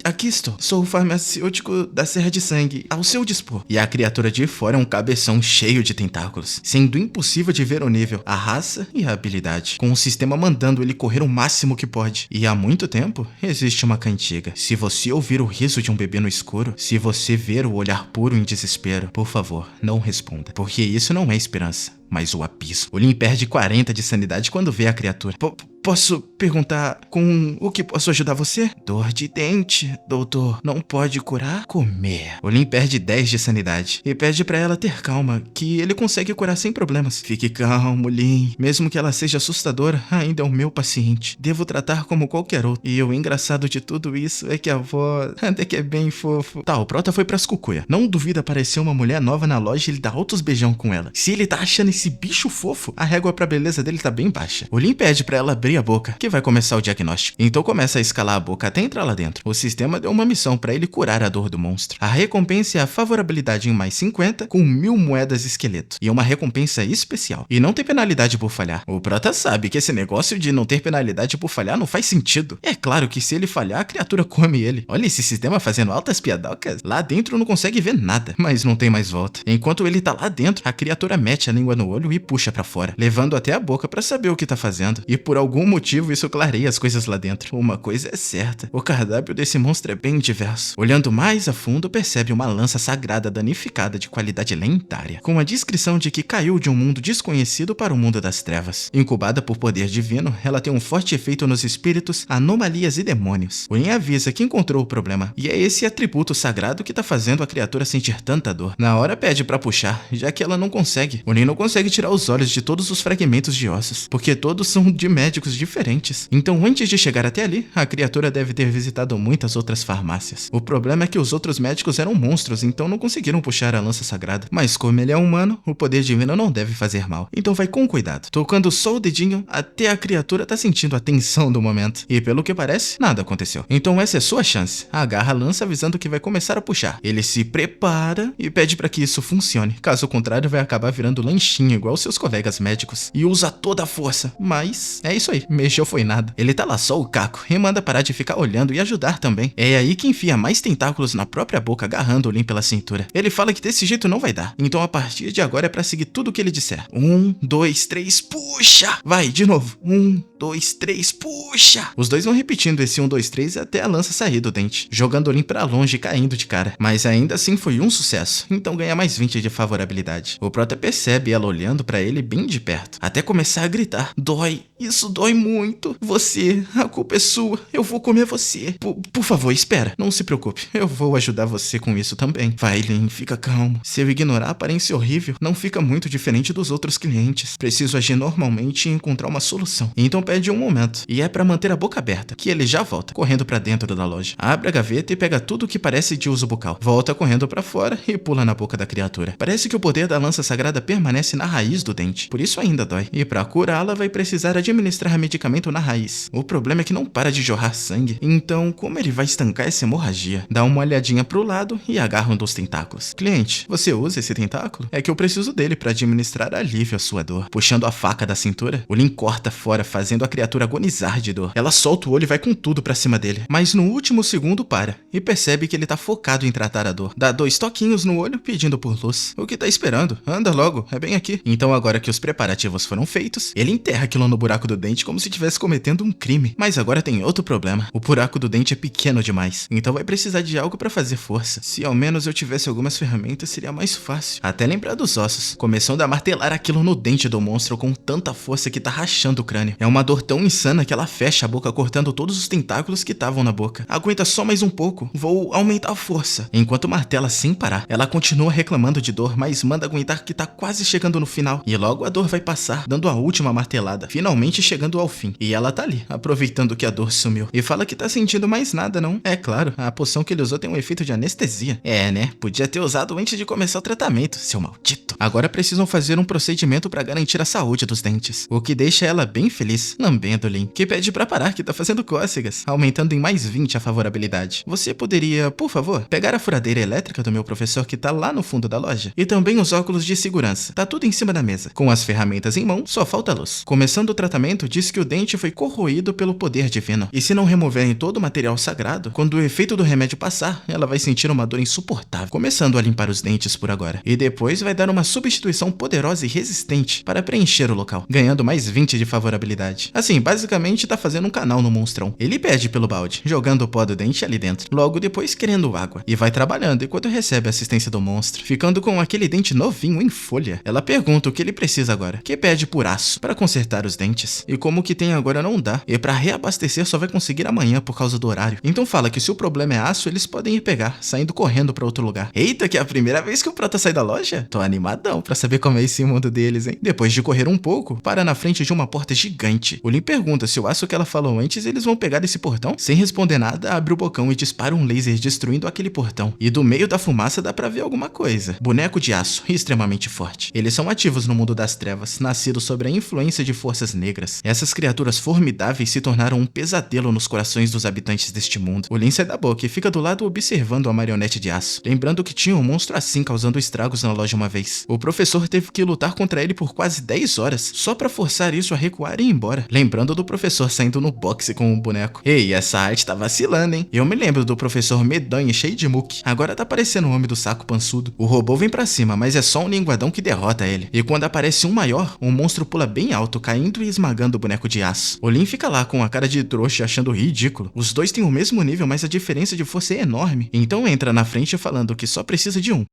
aqui estou. Sou o farmacêutico da Serra de Sangue, ao seu dispor. E a criatura de fora é um cabeção cheio de tentáculos, sendo impossível de ver o nível, a raça e a habilidade, com o sistema mandando ele correr o máximo que pode. E há muito tempo, existe uma cantiga. Se você ouvir o riso de um bebê no escuro, se você ver o olhar puro em desespero, por favor, não responda, porque isso não é esperança, mas o abismo. O Lin perde 40 de sanidade quando vê a criatura. Posso perguntar com o que posso ajudar você? Dor de dente, doutor. Não pode curar? Comer. O Lin perde 10 de sanidade e pede pra ela ter calma, que ele consegue curar sem problemas. Fique calmo, Lin. Mesmo que ela seja assustadora, ainda é o meu paciente. Devo tratar como qualquer outro. E o engraçado de tudo isso é que a voz até que é bem fofo. Tá, o Prota foi pras cucuia. Não duvida aparecer uma mulher nova na loja e ele dá altos beijão com ela. Se ele tá achando esse bicho fofo, a régua pra beleza dele tá bem baixa. O Lin pede pra ela abrir a boca, que vai começar o diagnóstico. Então começa a escalar a boca até entrar lá dentro. O sistema deu uma missão pra ele curar a dor do monstro. A recompensa é a favorabilidade em mais 50 com 1000 moedas esqueleto. E uma recompensa especial. E não tem penalidade por falhar. O Prota sabe que esse negócio de não ter penalidade por falhar não faz sentido. É claro que se ele falhar, a criatura come ele. Olha esse sistema fazendo altas piadocas. Lá dentro não consegue ver nada, mas não tem mais volta. Enquanto ele tá lá dentro, a criatura mete a língua no olho e puxa pra fora, levando até a boca pra saber o que tá fazendo. E por algum motivo isso clareia as coisas lá dentro. Uma coisa é certa, o cardápio desse monstro é bem diverso. Olhando mais a fundo, percebe uma lança sagrada danificada de qualidade lendária, com a descrição de que caiu de um mundo desconhecido para o mundo das trevas. Incubada por poder divino, ela tem um forte efeito nos espíritos, anomalias e demônios. O Lin avisa que encontrou o problema, e é esse atributo sagrado que tá fazendo a criatura sentir tanta dor. Na hora pede pra puxar, já que ela não consegue. O Lin não consegue tirar os olhos de todos os fragmentos de ossos, porque todos são de médicos diferentes. Então, antes de chegar até ali, a criatura deve ter visitado muitas outras farmácias. O problema é que os outros médicos eram monstros, então não conseguiram puxar a lança sagrada. Mas como ele é humano, o poder divino não deve fazer mal. Então vai com cuidado, tocando só o dedinho até a criatura tá sentindo a tensão do momento. E pelo que parece, nada aconteceu. Então essa é sua chance. Agarra a lança avisando que vai começar a puxar. Ele se prepara e pede para que isso funcione. Caso contrário, vai acabar virando lanchinho igual seus colegas médicos. E usa toda a força. Mas é isso aí, mexeu foi nada. Ele tá lá só o caco e manda parar de ficar olhando e ajudar também. É aí que enfia mais tentáculos na própria boca, agarrando o Lin pela cintura. Ele fala que desse jeito não vai dar. Então a partir de agora é pra seguir tudo o que ele disser. 1, 2, 3, puxa! Vai, de novo. 1, 2, 3, puxa! Os dois vão repetindo esse 1, 2, 3 até a lança sair do dente, jogando o Lin pra longe e caindo de cara. Mas ainda assim foi um sucesso, então ganha mais 20 de favorabilidade. O Prota percebe ela olhando pra ele bem de perto, até começar a gritar. Dói, isso dói muito. Você, a culpa é sua, eu vou comer você. Por favor, espera, não se preocupe, eu vou ajudar você com isso também. Vai, Lin, fica calmo. Se eu ignorar a aparência horrível, não fica muito diferente dos outros clientes. Preciso agir normalmente e encontrar uma solução. Então pede um momento, e é pra manter a boca aberta, que ele já volta, correndo pra dentro da loja. Abre a gaveta e pega tudo que parece de uso bucal. Volta correndo pra fora e pula na boca da criatura. Parece que o poder da lança sagrada permanece na raiz do dente, por isso ainda dói. E pra curá-la vai precisar administrar medicamento na raiz. O problema é que não para de jorrar sangue, então como ele vai estancar essa hemorragia? Dá uma olhadinha pro lado e agarra um dos tentáculos. Cliente, você usa esse tentáculo? É que eu preciso dele pra administrar alívio à sua dor. Puxando a faca da cintura, o Lin corta fora, fazendo a criatura agonizar de dor. Ela solta o olho e vai com tudo pra cima dele, mas no último segundo para, e percebe que ele tá focado em tratar a dor. Dá 2 toquinhos no olho, pedindo por luz. O que tá esperando? Anda logo, é bem aqui. Então agora que os preparativos foram feitos, ele enterra aquilo no buraco do dente como se estivesse cometendo um crime. Mas agora tem outro problema. O buraco do dente é pequeno demais, então vai precisar de algo pra fazer força. Se ao menos eu tivesse algumas ferramentas, seria mais fácil. Até lembrar dos ossos, começando a martelar aquilo no dente do monstro com tanta força que tá rachando o crânio. É uma dor tão insana que ela fecha a boca, cortando todos os tentáculos que estavam na boca. Aguenta só mais um pouco, vou aumentar a força. Enquanto martela sem parar, ela continua reclamando de dor, mas manda aguentar que tá quase chegando no final. E logo a dor vai passar, dando a última martelada, finalmente chegando chegando ao fim. E ela tá ali, aproveitando que a dor sumiu. E fala que tá sentindo mais nada, não. É claro, a poção que ele usou tem um efeito de anestesia. É, né? Podia ter usado antes de começar o tratamento, seu maldito. Agora precisam fazer um procedimento pra garantir a saúde dos dentes. O que deixa ela bem feliz, lambendo Lin, que pede pra parar que tá fazendo cócegas, aumentando em mais 20 a favorabilidade. Você poderia, por favor, pegar a furadeira elétrica do meu professor que tá lá no fundo da loja? E também os óculos de segurança. Tá tudo em cima da mesa. Com as ferramentas em mão, só falta luz. Começando o tratamento, diz que o dente foi corroído pelo poder divino. E se não removerem todo o material sagrado, quando o efeito do remédio passar, ela vai sentir uma dor insuportável. Começando a limpar os dentes por agora. E depois vai dar uma substituição poderosa e resistente para preencher o local, ganhando mais 20 de favorabilidade. Assim, basicamente tá fazendo um canal no monstrão. Ele pede pelo balde, jogando o pó do dente ali dentro. Logo depois querendo água. E vai trabalhando enquanto recebe a assistência do monstro, ficando com aquele dente novinho em folha. Ela pergunta o que ele precisa agora, que pede por aço, para consertar os dentes. E como o que tem agora não dá, e para reabastecer só vai conseguir amanhã por causa do horário. Então fala que se o problema é aço, eles podem ir pegar, saindo correndo para outro lugar. Eita, que é a primeira vez que o Prota sai da loja? Tô animadão pra saber como é esse mundo deles, hein? Depois de correr um pouco, para na frente de uma porta gigante. O Lin pergunta se o aço que ela falou antes eles vão pegar desse portão. Sem responder nada, abre o bocão e dispara um laser destruindo aquele portão. E do meio da fumaça dá pra ver alguma coisa. Boneco de aço, extremamente forte. Eles são ativos no mundo das trevas, nascidos sob a influência de forças negras. Essas criaturas formidáveis se tornaram um pesadelo nos corações dos habitantes deste mundo. O Lin sai da boca e fica do lado observando a marionete de aço, lembrando que tinha um monstro assim causando estragos na loja uma vez. O professor teve que lutar contra ele por quase 10 horas, só pra forçar isso a recuar e ir embora. Lembrando do professor saindo no boxe com o boneco. Ei, essa arte tá vacilando, hein? Eu me lembro do professor medonho e cheio de muque. Agora tá parecendo o homem do saco pançudo. O robô vem pra cima, mas é só um linguadão que derrota ele. E quando aparece um maior, um monstro pula bem alto, caindo e esmagando o boneco de aço. O Lin fica lá com a cara de trouxa, achando ridículo. Os dois têm o mesmo nível, mas a diferença de força é enorme. Então entra na frente falando que só precisa de um,